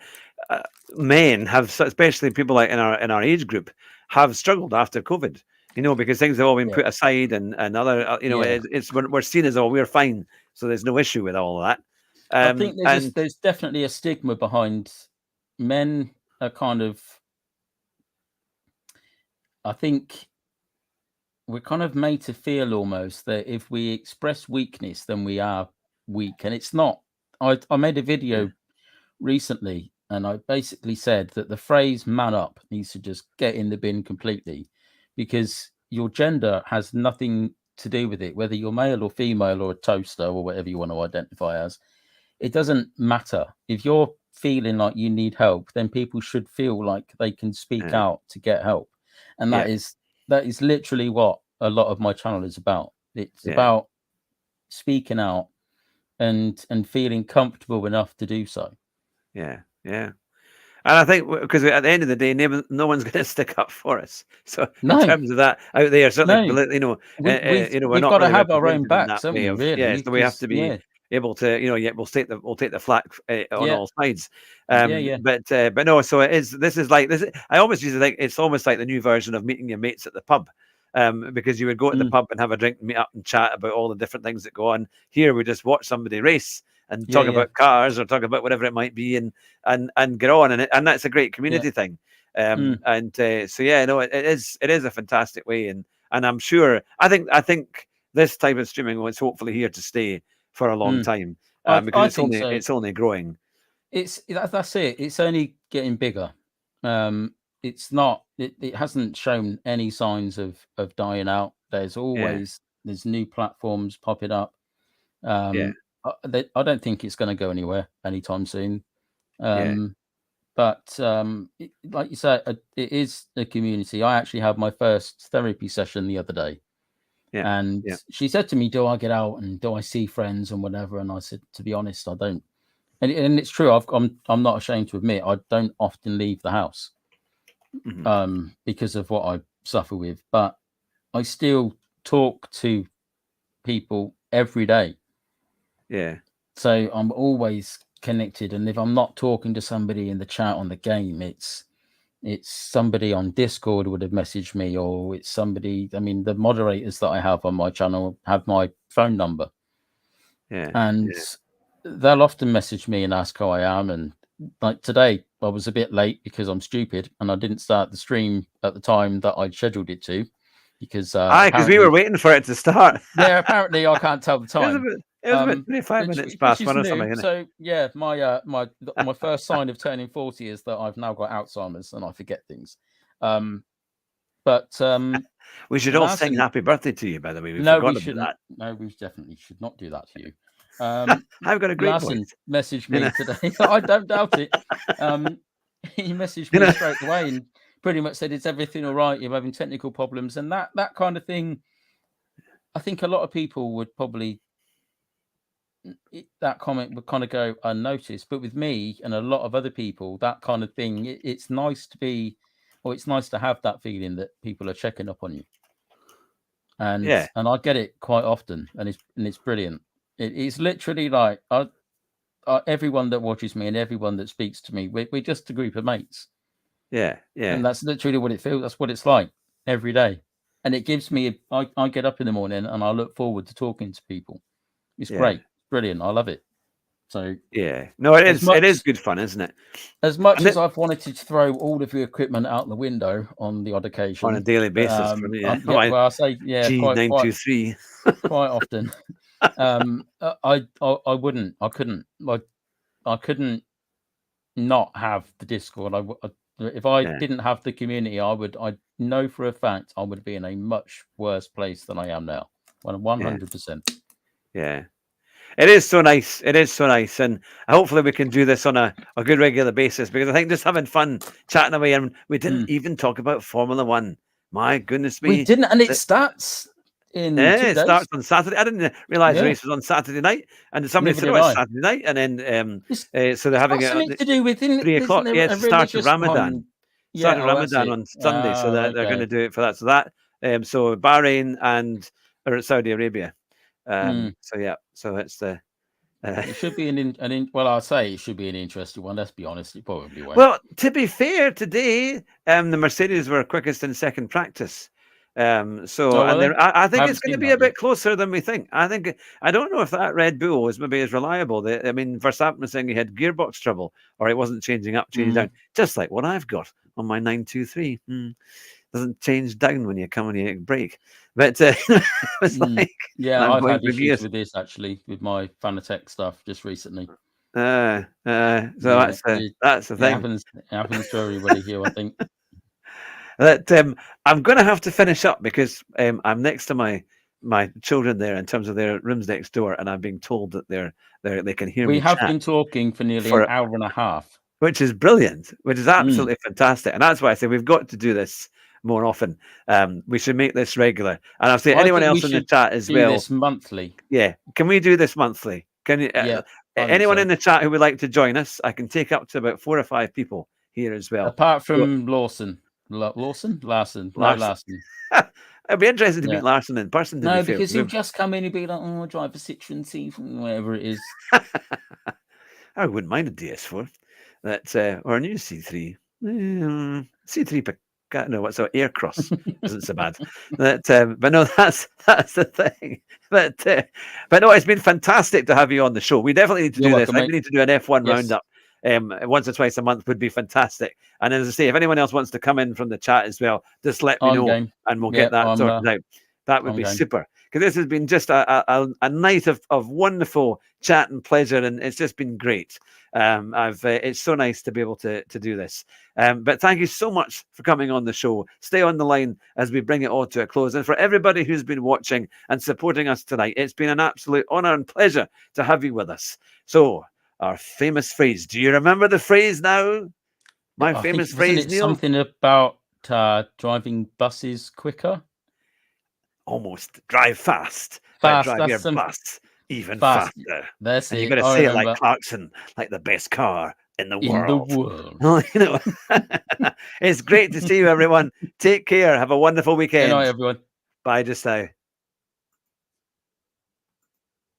men have, especially people like in our age group, have struggled after COVID. You know, because things have all been put aside, and other, you know, it's we're seen as, oh, we're fine, so there's no issue with all of that. I think there's definitely a stigma behind men are kind of. I think we're kind of made to feel almost that if we express weakness, then we are weak, and it's not. I made a video recently, and I basically said that the phrase "man up" needs to just get in the bin completely, because your gender has nothing to do with it, whether you're male or female or a toaster or whatever you want to identify as. It doesn't matter. If you're feeling like you need help, then people should feel like they can speak out to get help, and that is literally what a lot of my channel is about. It's about speaking out and feeling comfortable enough to do so. Yeah. And I think because at the end of the day, no one's going to stick up for us. So in terms of that out there, certainly, you know, we're not got really to have our own represented in backs, that haven't way we? of, Really? so we have to be able to, you know, we'll take the flak on all sides. But no, so it is. This is like this. I almost used to think it's almost like the new version of meeting your mates at the pub. Because you would go to the pub and have a drink, meet up and chat about all the different things that go on. Here we just watch somebody race and talk about cars or talk about whatever it might be, and get on, and that's a great community thing. So no, it is a fantastic way, and I'm sure I think this type of streaming is hopefully here to stay for a long time, because it's only growing. That's it. It's only getting bigger. It's not. It hasn't shown any signs of dying out. There's always there's new platforms popping up. I don't think it's going to go anywhere anytime soon. But like you said, it is a community. I actually had my first therapy session the other day, and she said to me, "Do I get out and do I see friends and whatever?" And I said, "To be honest, I don't." And it's true. I'm not ashamed to admit I don't often leave the house, because of what I suffer with. But I still talk to people every day. So I'm always connected, and if I'm not talking to somebody in the chat on the game, it's somebody on Discord would have messaged me, or it's somebody. I mean, the moderators that I have on my channel have my phone number, and they'll often message me and ask how I am. And like today, I was a bit late because I'm stupid and I didn't start the stream at the time that I'd scheduled it to. because because we were waiting for it to start. yeah, apparently I can't tell the time. It was about 25 minutes past one or something. Isn't it? So yeah, my first sign of turning 40 is that I've now got Alzheimer's and I forget things. But we should all sing happy birthday to you, by the way. We shouldn't. No, we definitely should not do that to you. I've got a great voice. Messaged me today. I don't doubt it. He messaged me straight away and pretty much said, "Is everything all right? You're having technical problems," and that kind of thing. I think a lot of people would probably that comment would kind of go unnoticed, but with me and a lot of other people, that kind of thing, it's nice to be, or it's nice to have that feeling that people are checking up on you. And I get it quite often, and it's brilliant. It's literally like everyone that watches me and everyone that speaks to me, we're just a group of mates. Yeah. And that's literally what it feels. That's what it's like every day. And it gives me, I get up in the morning and I look forward to talking to people. It's great. Brilliant. I love it. So yeah, no, it is good fun, isn't it? As much as I've wanted to throw all of your equipment out the window on the odd occasion, on a daily basis, for me, well, I say G923 quite often. I wouldn't. I couldn't not have the Discord. If I didn't have the community, I know for a fact I would be in a much worse place than I am now. 100%. Yeah. It is so nice. It is so nice. And hopefully we can do this on a good regular basis, because I think just having fun chatting away, and we didn't even talk about Formula One. My goodness me. We didn't, and it starts in 2 days. It starts on Saturday. I didn't realize the race was on Saturday night. And somebody said, it's Saturday night. And then so they're having something to do with 3 o'clock. Yeah, it's the start of Ramadan. Start of Ramadan on Sunday. So they're going to do it for that. So so Bahrain and Saudi Arabia. So yeah, so it's the it should be well, I'll say it should be an interesting one. Let's be honest, it probably won't. Well, to be fair, today the Mercedes were quickest in second practice. I think it's going to be a bit closer than we think. I don't know if that Red Bull was maybe as reliable. Verstappen was saying he had gearbox trouble, or it wasn't changing up, changing down, just like what I've got on my 923. Doesn't change down when you brake. But it's like, I've had issues with this actually with my Fanatec stuff just recently. So that's the thing. It happens to everybody here, I think. That I'm going to have to finish up, because I'm next to my children there in terms of their rooms next door, and I'm being told that they can hear me. We have been talking for nearly an hour and a half, which is brilliant, which is absolutely fantastic, and that's why I say we've got to do this more often. We should make this regular, and I'll say anyone else in the chat as well. This monthly. Yeah, can we do this monthly? Can you? Anyone in the chat who would like to join us? I can take up to about 4 or 5 people here as well. Apart from Larson. Larson. It'd be interesting to meet Larson in person. No, because he'll just come in and be like, "Oh, I drive a Citroen C, whatever it is." I wouldn't mind a DS4, or a new C3. C3. No, what's our Aircross isn't so bad. But no, that's the thing. But no, it's been fantastic to have you on the show. We definitely need to do this. I think we need to do an F1 roundup. Once or twice a month would be fantastic. And as I say, if anyone else wants to come in from the chat as well, just let me know, and we'll get that sorted out. That would be super, because this has been just a night of wonderful chat and pleasure, and it's just been great. It's so nice to be able to do this. But thank you so much for coming on the show. Stay on the line as we bring it all to a close. And for everybody who's been watching and supporting us tonight, it's been an absolute honor and pleasure to have you with us. So, our famous phrase. Do you remember the phrase now? My famous phrase, Neil? Something about driving buses quicker? Almost. Drive fast. Drive your bus even faster. That's and it. You've got to say it like Clarkson, like the best car in the world. It's great to see you, everyone. Take care. Have a wonderful weekend. Good night, everyone. Bye just now.